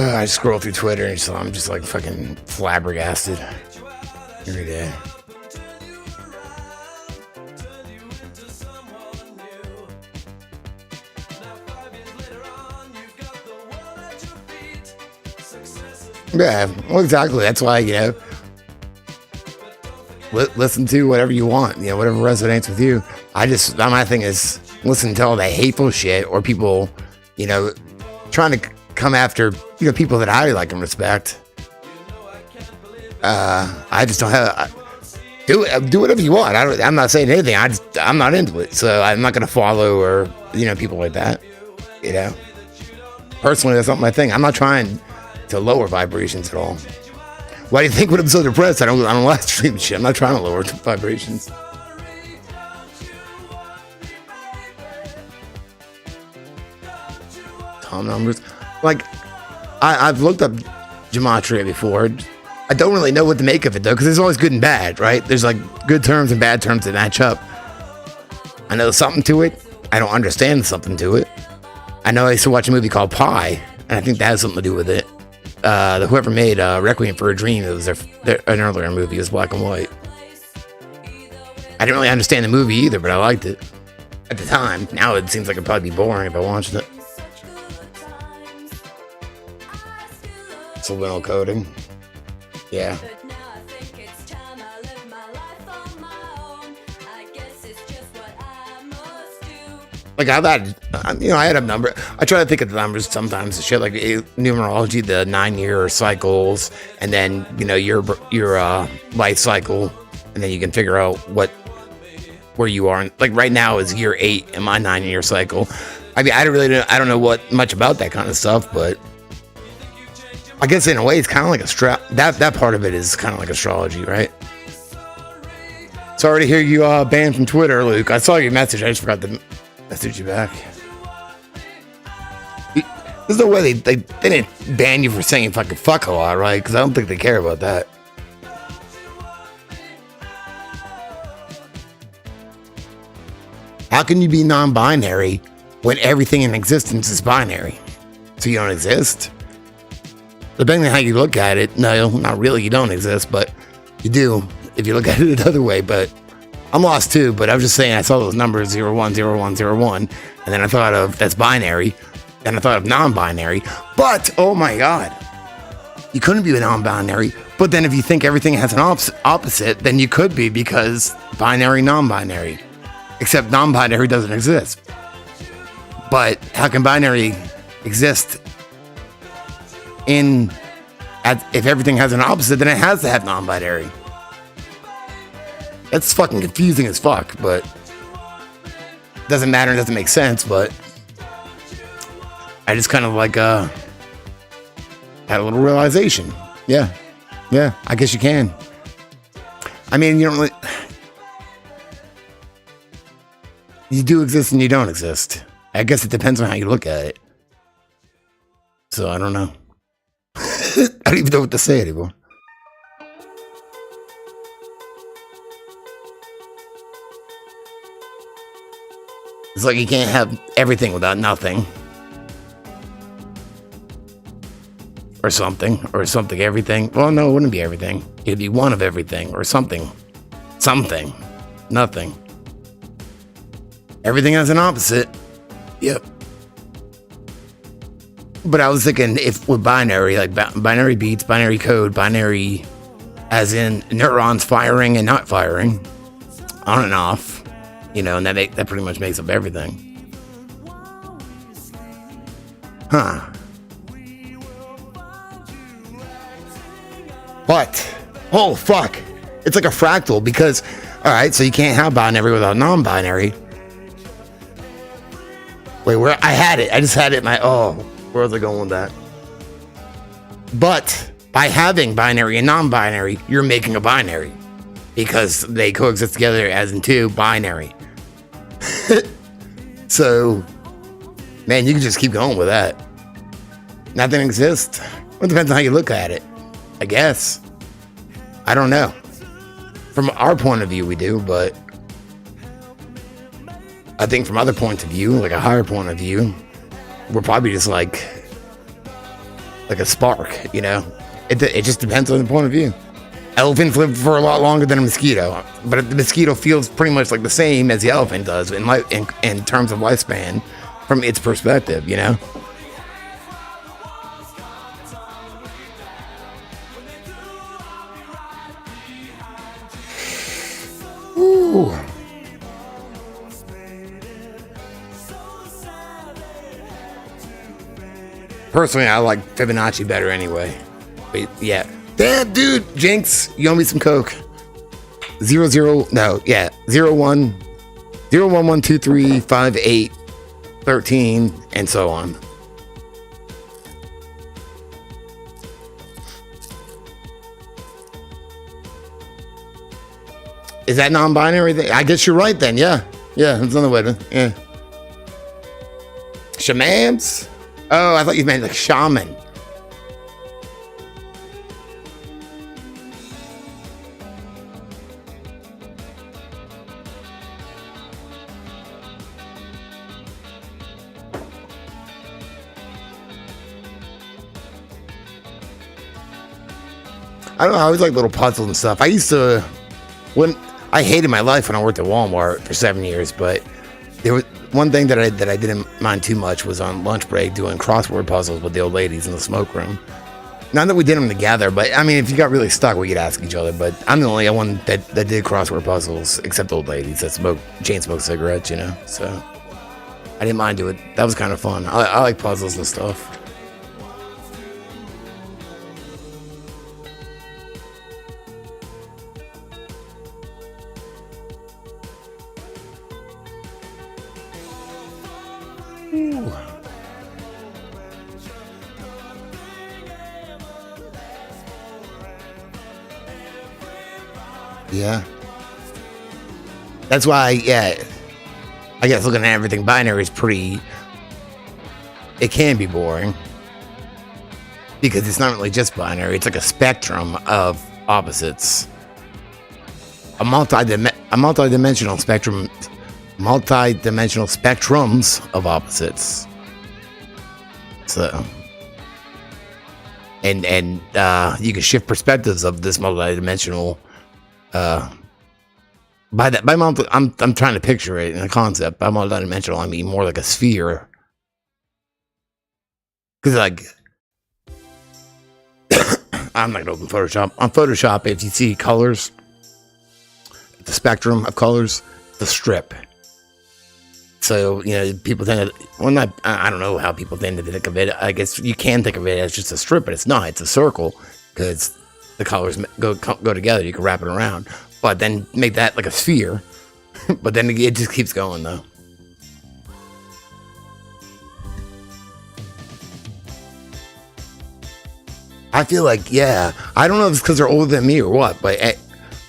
I scroll through Twitter and so I'm just like fucking flabbergasted every day. Yeah, well, exactly. That's why, you know, listen to whatever you want, you know, whatever resonates with you. My thing is listen to all the hateful shit or people, you know, trying to come after, you know, people that I like and respect. I just don't have. Do whatever you want. I'm not saying anything. I'm not into it, so I'm not gonna follow or, you know, people like that. You know, personally, that's not my thing. I'm not trying to lower vibrations at all. Why do you think when I'm so depressed, I don't live stream shit? I'm not trying to lower vibrations. Tom numbers. Like, I've looked up gematria before. I don't really know what to make of it, though, because there's always good and bad, right? There's, like, good terms and bad terms that match up. I know something to it. I don't understand something to it. I know I used to watch a movie called Pi, and I think that has something to do with it. Whoever made Requiem for a Dream, it was an earlier movie. It was black and white. I didn't really understand the movie either, but I liked it at the time. Now it seems like it'd probably be boring if I watched it. Subliminal coding. Yeah. Like I add up number. I try to think of the numbers sometimes. Shit like numerology, the 9-year cycles, and then, you know, your life cycle, and then you can figure out where you are. Like right now is year 8 in my 9-year cycle. I mean, I don't know much about that kind of stuff, but I guess in a way it's kind of like that part of it is kind of like astrology, right? Sorry to hear you banned from Twitter, Luke. I saw your message. I just forgot to message you back. There's no way they didn't ban you for saying fucking fuck a lot, right? Because I don't think they care about that. How can you be non-binary when everything in existence is binary? So you don't exist? Depending on how you look at it, no, not really, you don't exist, but you do if you look at it another way. But I'm lost too, but I was just saying I saw those numbers 010101, and then I thought of that's binary, then I thought of non-binary, but oh my god, you couldn't be a non-binary. But then if you think everything has an opposite, then you could be, because binary, non-binary, except non-binary doesn't exist. But how can binary exist if everything has an opposite? Then it has to have non-binary. That's fucking confusing as fuck, but doesn't matter, it doesn't make sense. But I just kind of like had a little realization. Yeah, I guess you can. I mean, you don't really, you do exist and you don't exist. I guess it depends on how you look at it. So I don't know. I don't even know what to say anymore. It's like you can't have everything without nothing. Or something everything. Well, no, it wouldn't be everything. It'd be one of everything or something. Something. Nothing. Everything has an opposite. Yep. But I was thinking if with binary, like binary beats, binary code, binary as in neurons firing and not firing, on and off, you know, and that pretty much makes up everything. Huh. But, oh fuck, it's like a fractal, because, alright, so you can't have binary without non-binary. Wait, where I had it. I just had it in my, oh, Where was I going with that? But by having binary and non-binary, you're making a binary because they coexist together as in two binary. So, man, you can just keep going with that. Nothing exists. Well, it depends on how you look at it, I guess. I don't know. From our point of view, we do, but I think from other points of view, like a higher point of view, we're probably just like a spark, you know? It just depends on the point of view. Elephants live for a lot longer than a mosquito, but the mosquito feels pretty much like the same as the elephant does in terms of lifespan from its perspective, you know? Ooh. Personally, I like Fibonacci better anyway. But yeah. Damn, dude, Jinx, you owe me some coke. 0 0 no, yeah, 0 1 0 1 1 2 3 5 8 13 and so on. Is that non-binary thing? I guess you're right then. Yeah, that's another way to. Yeah. Shamans? Oh, I thought you meant like shaman. I don't know. I always like little puzzles and stuff. I used to, I hated my life when I worked at Walmart for 7 years, but there was one thing that I didn't mind too much was on lunch break doing crossword puzzles with the old ladies in the smoke room. Not that we did them together, but I mean, if you got really stuck, we could ask each other. But I'm the only one that did crossword chain except old ladies that chain smoke cigarettes, you know. So I didn't mind doing it. That was kind of fun. I like puzzles and stuff. Ooh. Yeah. That's why, yeah. I guess looking at everything binary is it can be boring. Because it's not really just binary, it's like a spectrum of opposites. A multi-dimensional spectrum. Multi-dimensional spectrums of opposites. So, and you can shift perspectives of this multi-dimensional. I'm trying to picture it in a concept. By multi-dimensional, I mean more like a sphere. Because like, I'm not gonna open Photoshop. On Photoshop, if you see colors, the spectrum of colors, the strip. So, you know, people tend to, I don't know how people tend to think of it. I guess you can think of it as just a strip, but it's not. It's a circle because the colors go together. You can wrap it around, but then make that like a sphere. But then it just keeps going, though. I feel like, yeah, I don't know if it's because they're older than me or what, but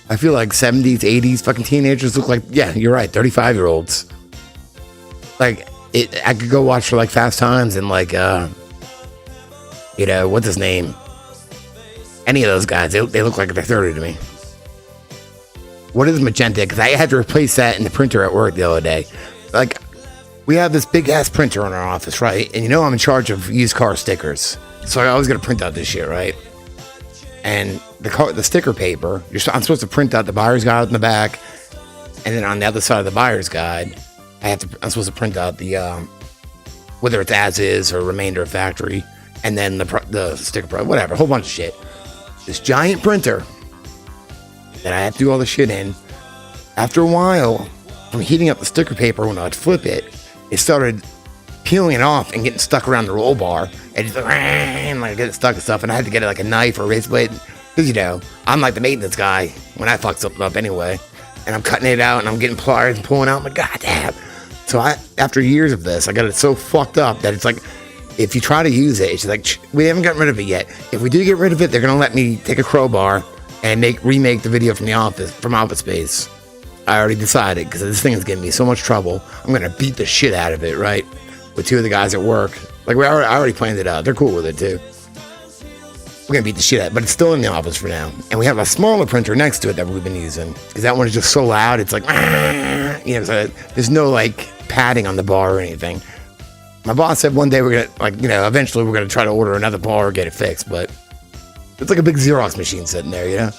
I feel like 70s, 80s fucking teenagers look like, yeah, you're right, 35-year-olds. Like, I could go watch for like Fast Times and like, you know, what's his name? Any of those guys, they look like they're 30 to me. What is magenta? Because I had to replace that in the printer at work the other day. Like, we have this big ass printer in our office, right? And you know I'm in charge of used car stickers. So I was going to print out this shit, right? And the sticker paper, I'm supposed to print out the buyer's guide in the back. And then on the other side of the buyer's guide, I'm supposed to print out the, whether it's as is or remainder of factory. And then the sticker, whatever, a whole bunch of shit. This giant printer that I have to do all the shit in. After a while, from heating up the sticker paper when I'd flip it, it started peeling it off and getting stuck around the roll bar. And just like getting stuck and stuff. And I had to get like a knife or a razor blade. Because, you know, I'm like the maintenance guy when I fuck something up anyway. And I'm cutting it out and I'm getting pliers and pulling out. I'm like, God damn. So after years of this, I got it so fucked up that it's like, if you try to use it, it's like, we haven't gotten rid of it yet. If we do get rid of it, they're gonna let me take a crowbar and remake the video from Office Space. I already decided, because this thing is giving me so much trouble. I'm gonna beat the shit out of it, right? With two of the guys at work. Like, I already planned it out. They're cool with it too. We're gonna beat the shit out, but it's still in the office for now. And we have a smaller printer next to it that we've been using, because that one is just so loud. It's like, so there's no like padding on the bar or anything. My boss said one day we're gonna, eventually we're gonna try to order another bar or get it fixed, but it's like a big Xerox machine sitting there,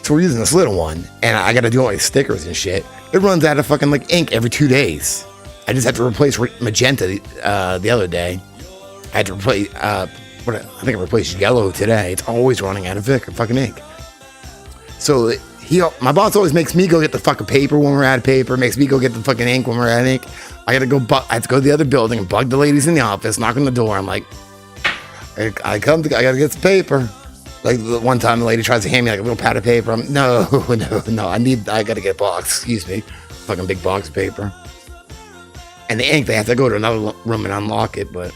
So we're using this little one, and I gotta do all these stickers and shit. It runs out of fucking like ink every 2 days. I just had to replace magenta the other day. I had to replace, I think I replaced yellow today. It's always running out of fucking ink. So my boss always makes me go get the fucking paper when we're out of paper, makes me go get the fucking ink when we're out of ink. I have to go to the other building and bug the ladies in the office, knock on the door. I'm like, I gotta get some paper. Like the one time the lady tries to hand me like a little pad of paper. I'm no, I gotta get a box, excuse me. Fucking big box of paper. And the ink, they have to go to another room and unlock it, but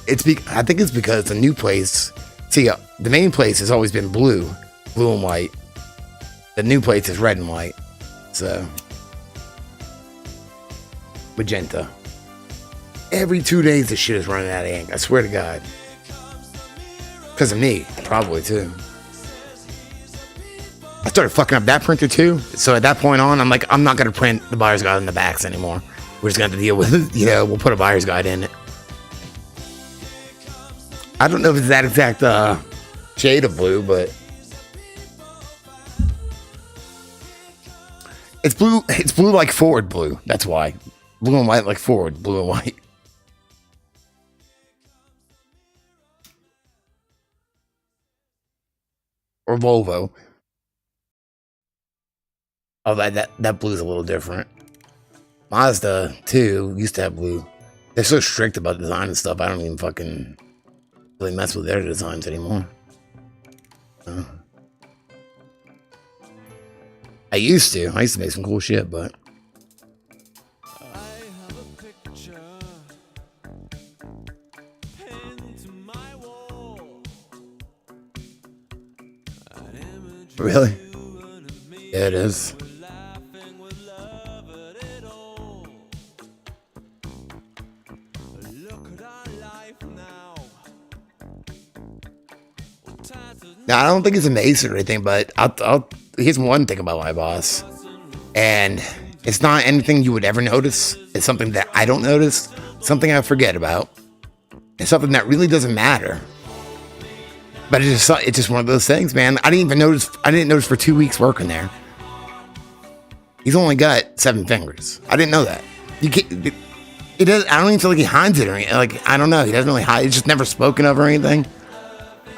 I think it's because the new place, the main place has always been blue and white. The new place is red and white. So magenta. Every 2 days this shit is running out of ink. I swear to God. Because of me, probably too. I started fucking up that printer too. So at that point on, I'm like, I'm not gonna print the buyer's guide on the backs anymore. We're just gonna have to deal with it. We'll put a buyer's guide in it. I don't know if it's that exact shade of blue, but it's blue. It's blue like forward blue. That's why. Blue and white like forward, blue and white. Or Volvo. Oh, that blue's a little different. Mazda, too, used to have blue. They're so strict about design and stuff, I don't even fucking really mess with their designs anymore. I used to make some cool shit, but really? Yeah, it is. Now, I don't think it's a mason or anything, but here's one thing about my boss. And it's not anything you would ever notice. It's something that I don't notice, something I forget about. It's something that really doesn't matter. But it's just one of those things, man. I didn't notice for 2 weeks working there. He's only got 7 fingers. I didn't know that. I don't even feel like he hides it or anything. Like, I don't know. He doesn't really hide. He's just never spoken of or anything.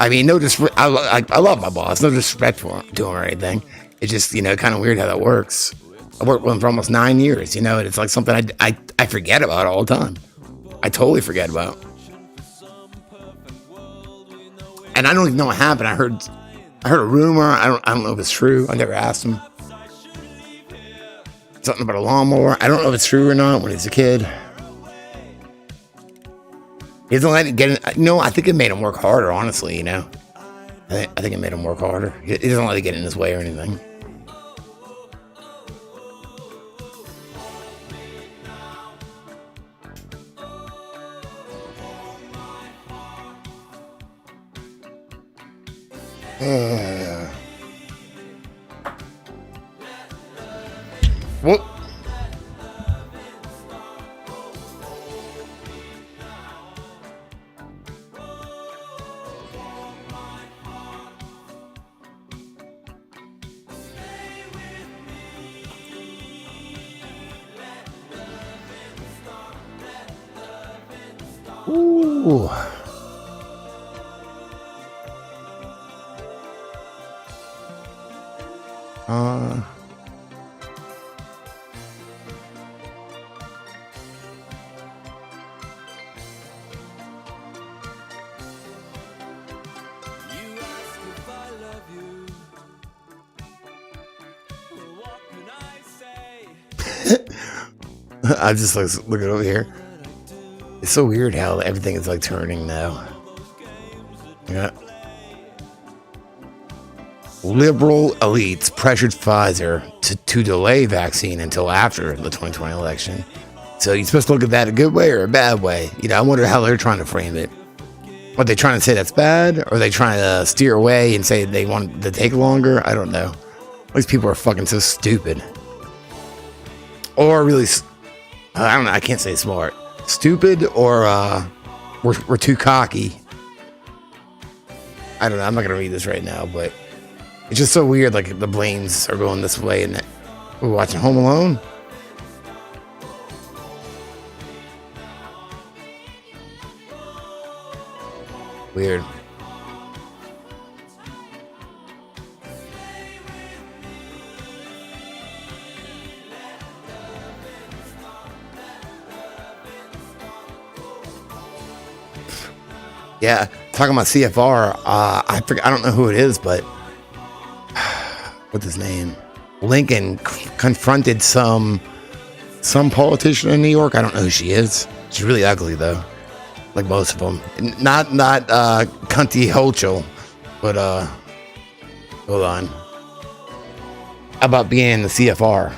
I mean, no disrespect. I love my boss. No disrespect to him or anything. It's just, kind of weird how that works. I worked with him for almost 9 years, and it's like something I forget about all the time. I totally forget about. And I don't even know what happened. I heard a rumor. I don't know if it's true. I never asked him. Something about a lawnmower. I don't know if it's true or not when he's a kid. He doesn't let it get in. I think it made him work harder, honestly, I think it made him work harder. He doesn't let it get in his way or anything. Whoop. Ooh. I just looking over here. It's so weird how everything is like turning now. Yeah. Liberal elites pressured Pfizer to delay vaccine until after the 2020 election. So you're supposed to look at that a good way or a bad way. You know, I wonder how they're trying to frame it. Are they trying to say that's bad? Or are they trying to steer away and say they want to take longer? I don't know. These people are fucking so stupid. Or really, I don't know. I can't say smart. Stupid or we're too cocky. I don't know. I'm not going to read this right now, but it's just so weird. Like the blames are going this way and we're watching Home Alone. Weird. Yeah, talking about CFR, I don't know who it is, but what's his name? Lincoln confronted some politician in New York. I don't know who she is. She's really ugly though, like most of them. Not Cunty Hochul, but hold on. About being in the CFR.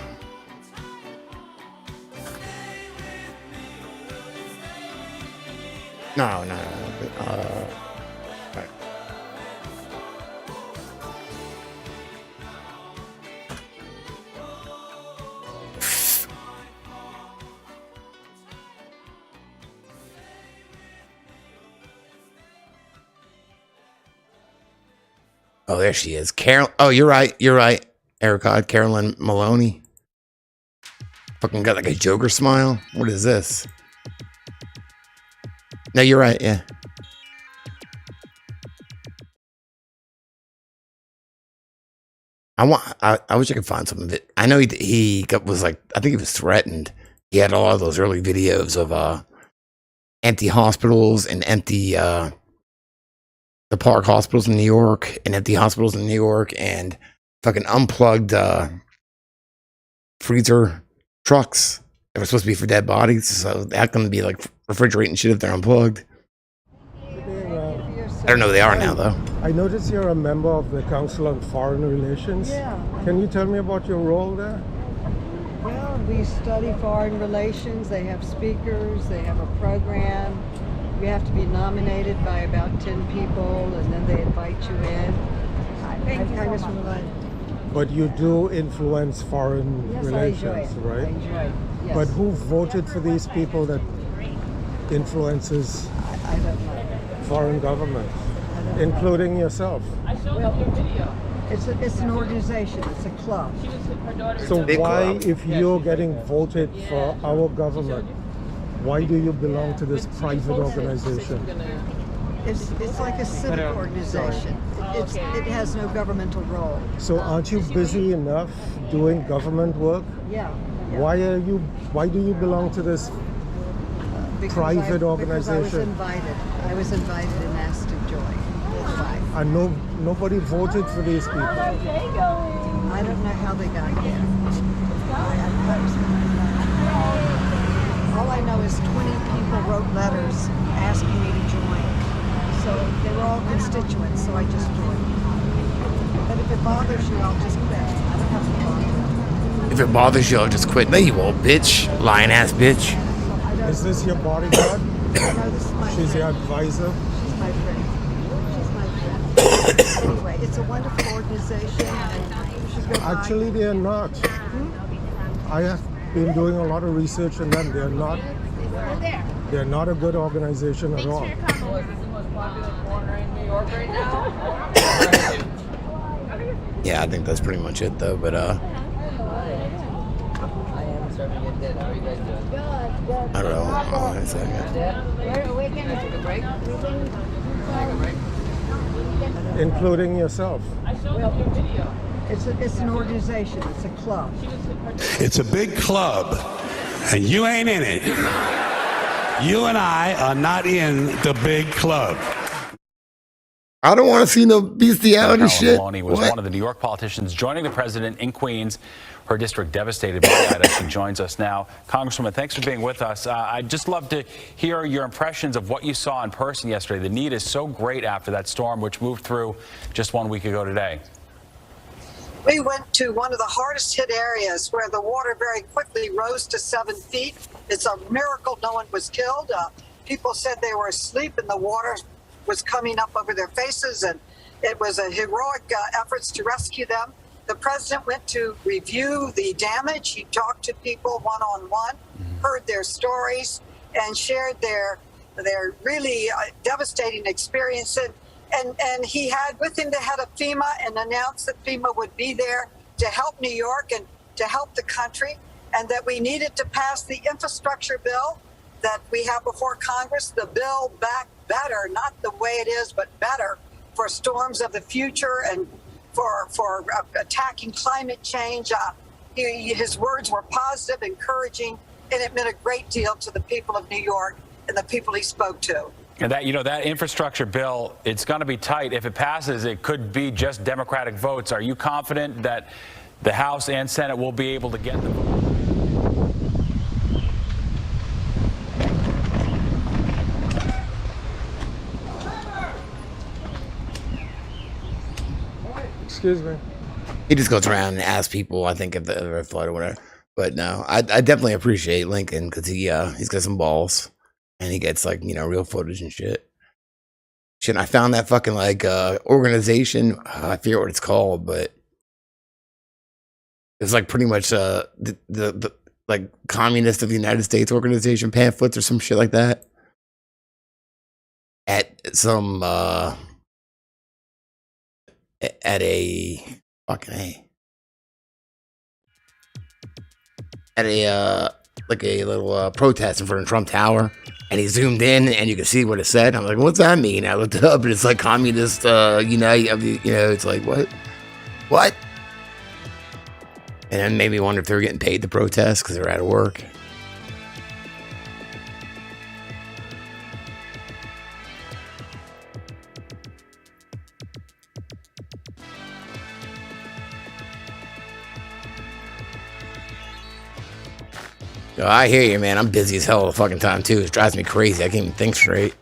No. Right. Oh, there she is. Carol. Oh, you're right. Erica, Carolyn Maloney. Fucking got like a Joker smile. What is this? No, you're right. Yeah. I wish I could find some of it. I know he was like, I think he was threatened. He had all of those early videos of empty hospitals and empty the Park hospitals in New York and empty hospitals in New York and fucking unplugged freezer trucks that were supposed to be for dead bodies. So they're going to be like refrigerating shit if they're unplugged. I don't know who they are now, though. I notice you're a member of the Council on Foreign Relations. Yeah. Can you tell me about your role there? Well, we study foreign relations. They have speakers. They have a program. You have to be nominated by about 10 people, and then they invite you in. But you do influence foreign relations, right? I enjoy it. Yes. But who voted for these people that influences I don't know. foreign government, including yourself? It's an organization. It's a club. So why, if you're getting voted for our government, why do you belong to this private organization? It's like a civic organization. It has no governmental role. So aren't you busy enough doing government work? Yeah. Why do you belong to this private organization? Because I was invited and asked to join. That's why. And nobody voted for these people. I don't know how they got there. All I know is 20 people wrote letters asking me to join. So they were all constituents, so I just joined. But if it bothers you, I'll just quit. I don't have to bother. If it bothers you, I'll just quit. No, you won't, bitch. Lying ass bitch. Is this your bodyguard? No, this is my She's friend. your advisor? She's my friend. She's my friend. Anyway, it's a wonderful organization, and you should go by. Actually, they're not. I have been doing a lot of research on them. They're not a good organization at all. Yeah, I think that's pretty much it, though. But I don't know. Hold on a second. Including yourself. It's an organization. It's a club. It's a big club, and you ain't in it. You and I are not in the big club. I don't want to see no bestiality Carolyn shit. Maloney was What? one of the New York politicians joining the president in Queens, her district devastated by that. She joins us now. Congresswoman, thanks for being with us. I'd just love to hear your impressions of what you saw in person yesterday. The need is so great after that storm, which moved through just 1 week ago today. We went to one of the hardest hit areas where the water very quickly rose to 7 feet. It's a miracle no one was killed. People said they were asleep and the water was coming up over their faces, and it was a heroic efforts to rescue them. The president went to review the damage. He talked to people one-on-one, heard their stories, and shared their really devastating experience. And he had with him the head of FEMA and announced that FEMA would be there to help New York and to help the country, and that we needed to pass the infrastructure bill that we have before Congress, the bill back better, not the way it is, but better for storms of the future and for attacking climate change. His words were positive, encouraging, and it meant a great deal to the people of New York and the people he spoke to. And that, that infrastructure bill, it's going to be tight. If it passes, it could be just Democratic votes. Are you confident that the House and Senate will be able to get the vote? Excuse me. He just goes around and asks people, I think, if they're flood or whatever. But no, I definitely appreciate Lincoln because he's got some balls and he gets real footage and shit. Shit, I found that fucking organization. I forget what it's called, but it's pretty much the Communist of the United States organization pamphlets or some shit like that. At some at a little protest in front of Trump Tower, and he zoomed in and you can see what it said. I'm like, what's that mean? I looked it up and it's Communist Unite of the, it's what? And then made me wonder if they're getting paid to protest because they're out of work. Yo, I hear you, man. I'm busy as hell all the fucking time, too. It drives me crazy. I can't even think straight.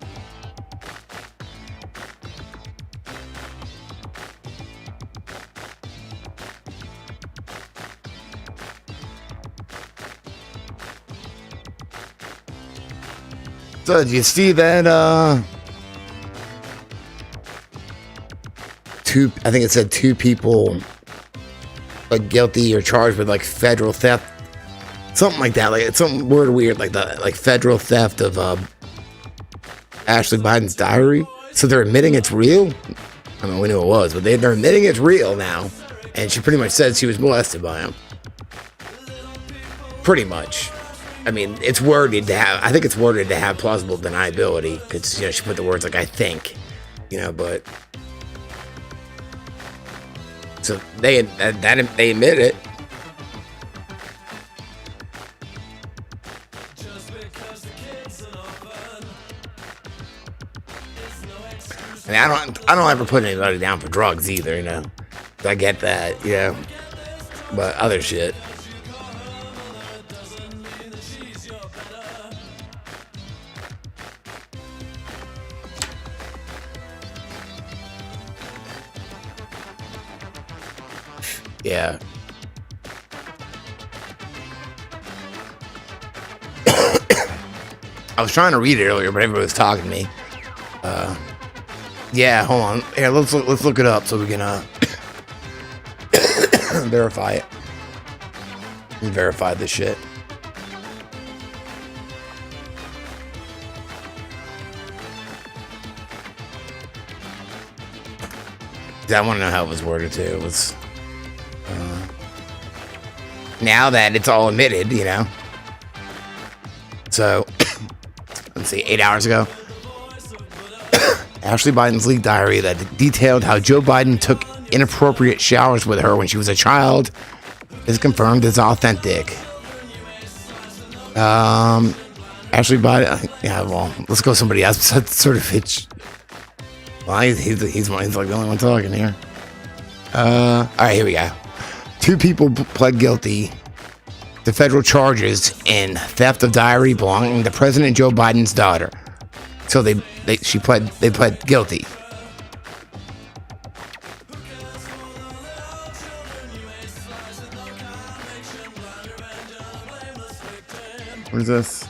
So, do you see that, I think it said 2 people, guilty or charged with, federal theft. Something like that, it's some word weird like that, federal theft of Ashley Biden's diary. So they're admitting it's real. I mean, we knew it was, but they're admitting it's real now. And she pretty much said she was molested by him. Pretty much. I mean, it's worded to have. I think it's worded to have plausible deniability because she put the words I think, but so they admit it. I mean, I don't ever put anybody down for drugs either, I get that, but other shit. Yeah. I was trying to read it earlier, but everybody was talking to me. Yeah, hold on. Here, let's look it up so we can verify it. And verify this shit. I want to know how it was worded too. It was now that it's all admitted, So let's see, 8 hours ago. Ashley Biden's leaked diary that detailed how Joe Biden took inappropriate showers with her when she was a child is confirmed as authentic. Ashley Biden, yeah, well, let's go somebody else. That's sort of it's. Well, he's like the only one talking here. All right, here we go. 2 people pled guilty to federal charges in theft of diary belonging to President Joe Biden's daughter. So they pled guilty. What is this?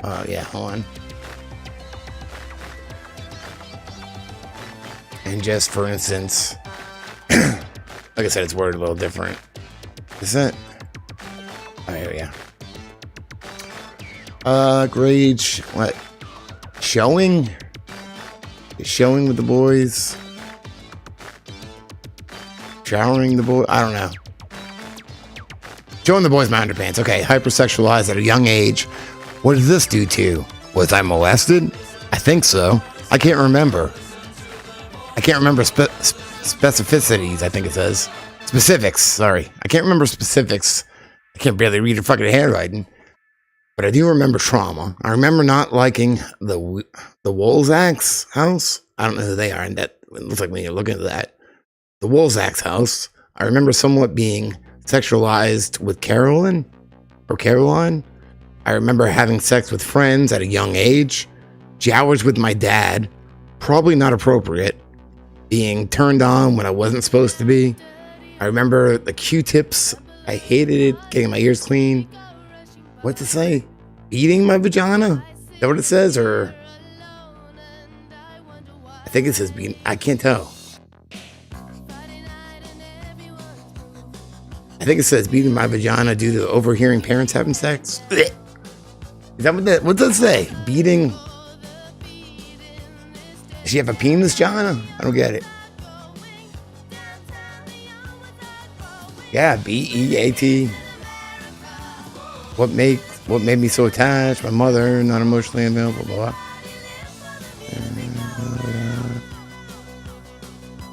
Oh yeah, hold on. And just for instance, like I said, it's worded a little different. Is it? Oh, here we go. Grades, what? Showing with the boys. Showering the boy. I don't know. Showing the boys my underpants. Okay, hypersexualized at a young age. What did this do to? Was I molested? I think so. I can't remember. Specificities, I think it says. Specifics, sorry. I can't remember specifics. I can't barely read your fucking handwriting. But I do remember trauma. I remember not liking the Wolzak's house. I don't know who they are, and that it looks like when you're looking at that. The Wolzak's house. I remember somewhat being sexualized with Caroline. I remember having sex with friends at a young age. Showers with my dad. Probably not appropriate. Being turned on when I wasn't supposed to be. I remember the Q-tips. I hated it. Getting my ears clean. What's it say? Eating my vagina? Is that what it says? Or I think it says beating. I can't tell. I think it says beating my vagina due to overhearing parents having sex. Is that what does it say? Beating. Does she have a penis, Jana? I don't get it. Yeah, BEAT. What made me so attached? My mother, not emotionally available, blah, blah.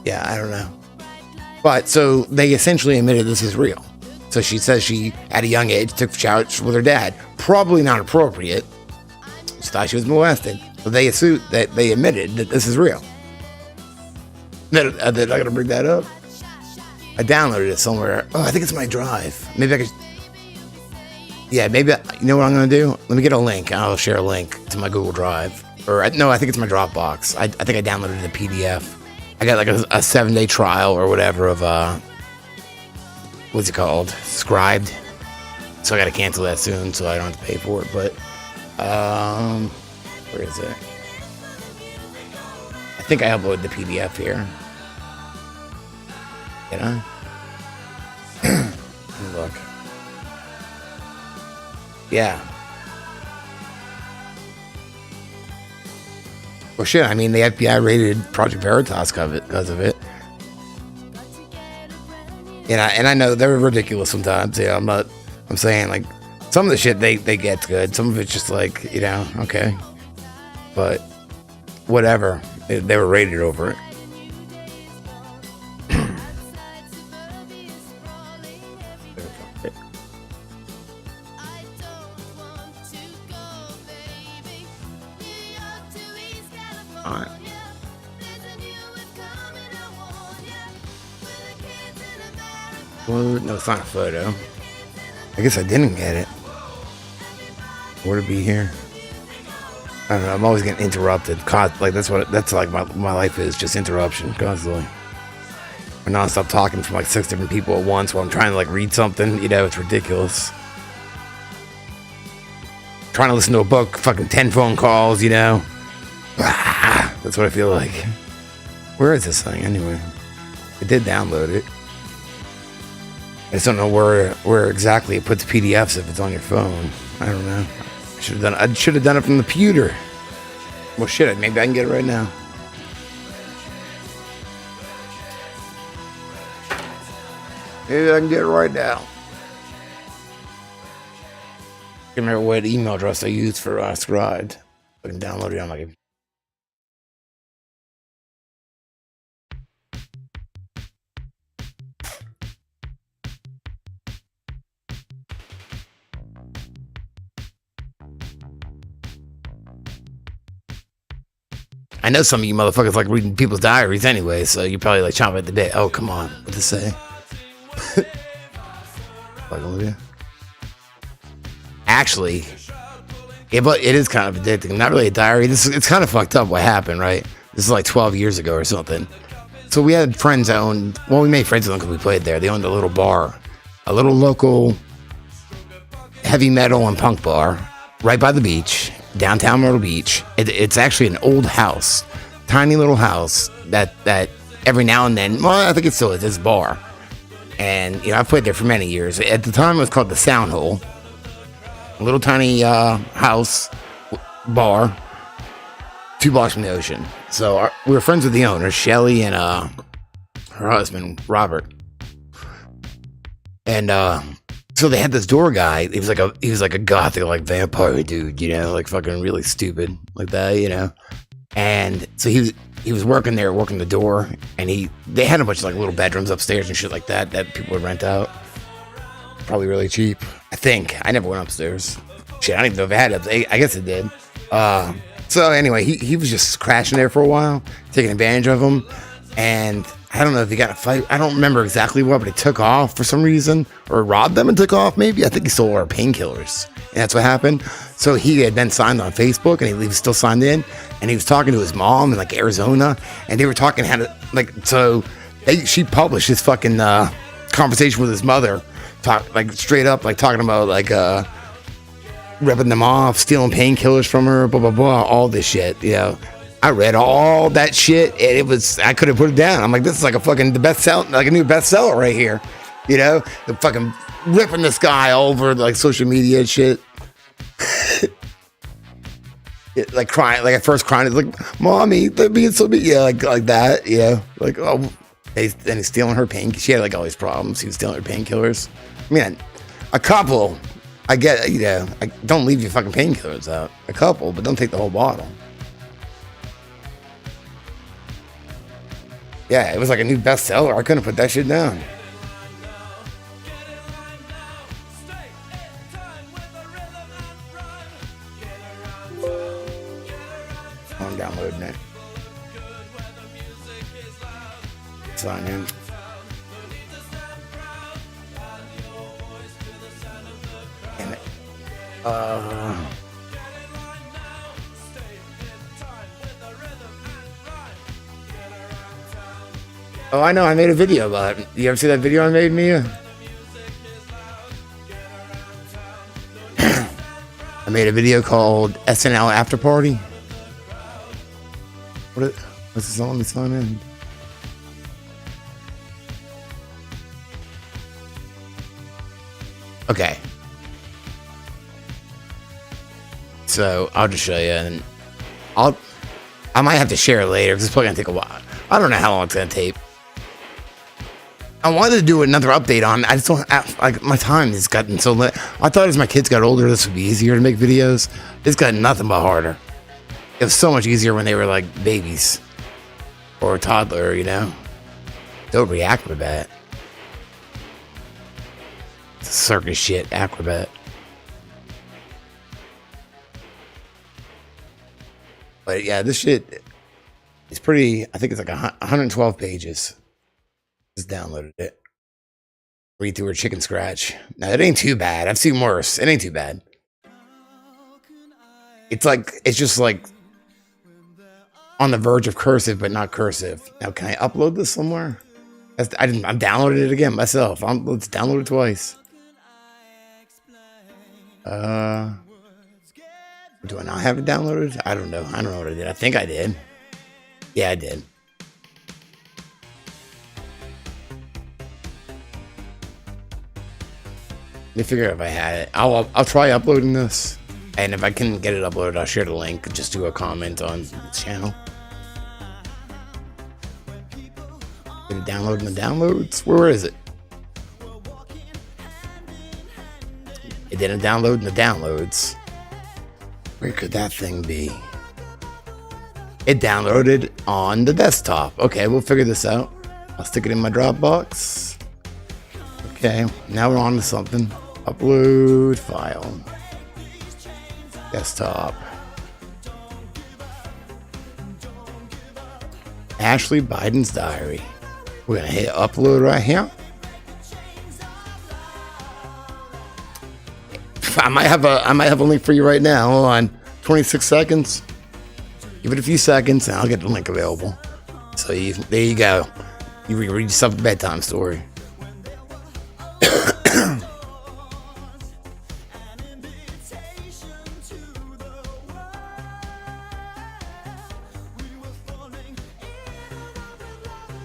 Yeah, I don't know. But so they essentially admitted this is real. So she says she, at a young age, took showers with her dad. Probably not appropriate. She thought she was molested. So they assumed that they admitted that this is real. They're not going to bring that up. I downloaded it somewhere. Oh, I think it's my drive. Maybe I could. Yeah, maybe. You know what I'm going to do? Let me get a link. I'll share a link to my Google Drive. No, I think it's my Dropbox. I think I downloaded the PDF. I got like a 7-day trial or whatever of, what's it called? Scribed. So I got to cancel that soon so I don't have to pay for it. But, where is it? I think I uploaded the PDF here. Did I? Let me look. Yeah. Well, shit, I mean, the FBI raided Project Veritas because of it. And I know they're ridiculous sometimes. Yeah, I'm saying, like, some of the shit they get's good. Some of it's just like, okay. But whatever. They were raided over it. Well, no, it's not a photo. I guess I didn't get it. Would it be here? I don't know. I'm always getting interrupted. Like that's like my life is, just interruption constantly. I non-stop talking from like 6 different people at once while I'm trying to like read something. It's ridiculous. Trying to listen to a book, fucking 10 phone calls. That's what I feel like. Where is this thing anyway? I did download it. I just don't know where exactly it puts PDFs if it's on your phone. I don't know. I should have done it from the computer. Well, shit, maybe I can get it right now. Maybe I can get it right now. I can't remember what email address I used for Scribed. I can download it on my computer. I know some of you motherfuckers like reading people's diaries anyway, so you probably like chomp at the bit. Oh, come on. What to say? Actually, but it is kind of addicting. Not really a diary. It's kind of fucked up what happened, right? This is like 12 years ago or something. So we had friends that owned, well, we made friends with them because we played there. They owned a little bar, a little local heavy metal and punk bar right by the beach, downtown Myrtle Beach. It's actually an old house, tiny little house that every now and then, well, I think it still is, this bar. And, you know, I've played there for many years. At the time, it was called the Sound Hole. A little tiny house, bar, 2 blocks from the ocean. So we were friends with the owner, Shelly, and her husband, And so they had this door guy. He was like a gothic, like vampire dude, you know, like fucking really stupid like that, you know. And so he was working there, working the door, and they had a bunch of like little bedrooms upstairs and shit like that people would rent out. Probably really cheap. I think. I never went upstairs. Shit, I don't even know if it had it. I guess it did. So anyway, he was just crashing there for a while, taking advantage of him. And I don't know if he got in a fight. I don't remember exactly what, but he took off for some reason. Or robbed them and took off, maybe. I think he stole our painkillers. And that's what happened. So he had been signed on Facebook, and he was still signed in. And he was talking to his mom in like Arizona. And they were talking how to, like, so she published his fucking conversation with his mother. Like straight up, like talking about like ripping them off, stealing painkillers from her, blah blah blah, all this shit. You know, I read all that shit, and I couldn't put it down. I'm like, this is like a fucking the bestseller, like a new bestseller right here. You know, the fucking ripping this guy over like social media and shit. Like crying, like at first crying, it's like, mommy, they're being so big, yeah, like that, yeah, like oh. Then he's stealing her painkillers. She had like all these problems. He was stealing her painkillers. I mean, a couple, I get, you know, don't leave your fucking painkillers out. A couple, but don't take the whole bottle. Yeah, it was like a new bestseller. I couldn't put that shit down. I'm downloading it. Sign in. Damn it. Oh, I know. I made a video about it. You ever see that video I made, Mia? I made a video called SNL After Party. What's this on? Let me sign in. Okay. So I'll just show you, and I might have to share it later because it's probably gonna take a while. I don't know how long it's gonna take. I wanted to do another update on. I just don't like my time has gotten so late. I thought as my kids got older, this would be easier to make videos. It's gotten nothing but harder. It was so much easier when they were like babies or a toddler, you know. Adobe Acrobat. Circus shit, Acrobat. But yeah, this shit is pretty. I think it's like 112 pages. Just downloaded it. Read through her chicken scratch. Now it ain't too bad. I've seen worse. It ain't too bad. It's just like on the verge of cursive, but not cursive. Now can I upload this somewhere? I'm downloading it again myself. Let's download it twice. Do I not have it downloaded? I don't know. I don't know what I did. I think I did. Yeah, I did. Let me figure out if I had it. I'll try uploading this, and if I can get it uploaded, I'll share the link. Just do a comment on the channel. Did it download in the downloads? Where is it? It didn't download in the downloads. Where could that thing be? It downloaded on the desktop. Okay, we'll figure this out. I'll stick it in my Dropbox. Okay, now we're on to something. Upload file. Ashley Biden's diary. We're gonna hit upload right here. I might have a link for you right now. Hold on, 26 seconds. Give it a few seconds, and I'll get the link available. So there you go. You read yourself a bedtime story.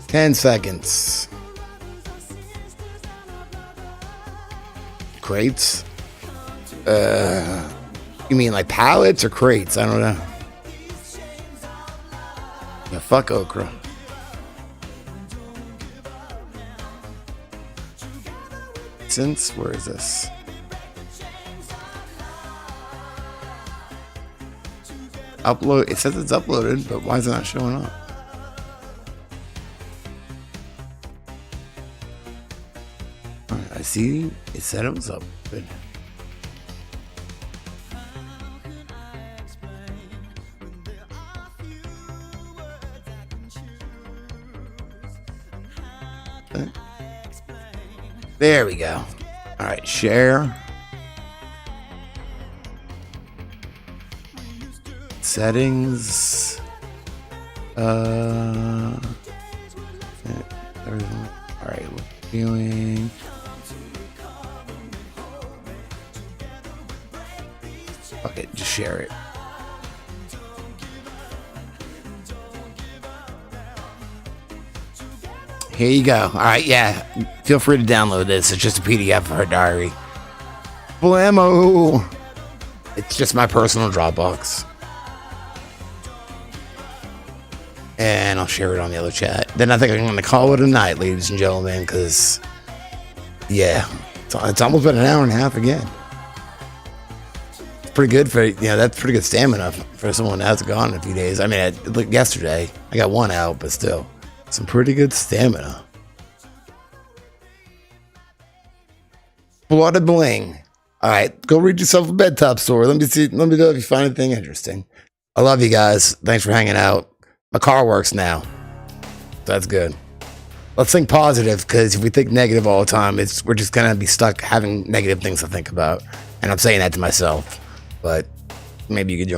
Ten seconds. Crates? You mean like pallets or crates? I don't know. Yeah, fuck okra. Where is this? Upload. It says it's uploaded, but why is it not showing up? Alright, I see. It said it was up. Good. Okay. There we go. All right, share. Settings. All right, viewing. Okay, just share it. Here you go. All right, yeah. Feel free to download this. It's just a PDF of her diary. Blammo. It's just my personal Dropbox. And I'll share it on the other chat. Then I think I'm going to call it a night, ladies and gentlemen, because, yeah, it's almost been an hour and a half again. It's pretty good for, that's pretty good stamina for someone that hasn't gone in a few days. I mean, like yesterday, I got one out, but still. Some pretty good stamina. What a bling. All right, go read yourself a bedtime story. Let me know if you find anything interesting. I love you guys. Thanks for hanging out. My car works now. That's good. Let's think positive, because if we think negative all the time, we're just gonna be stuck having negative things to think about. And I'm saying that to myself, but maybe you could join.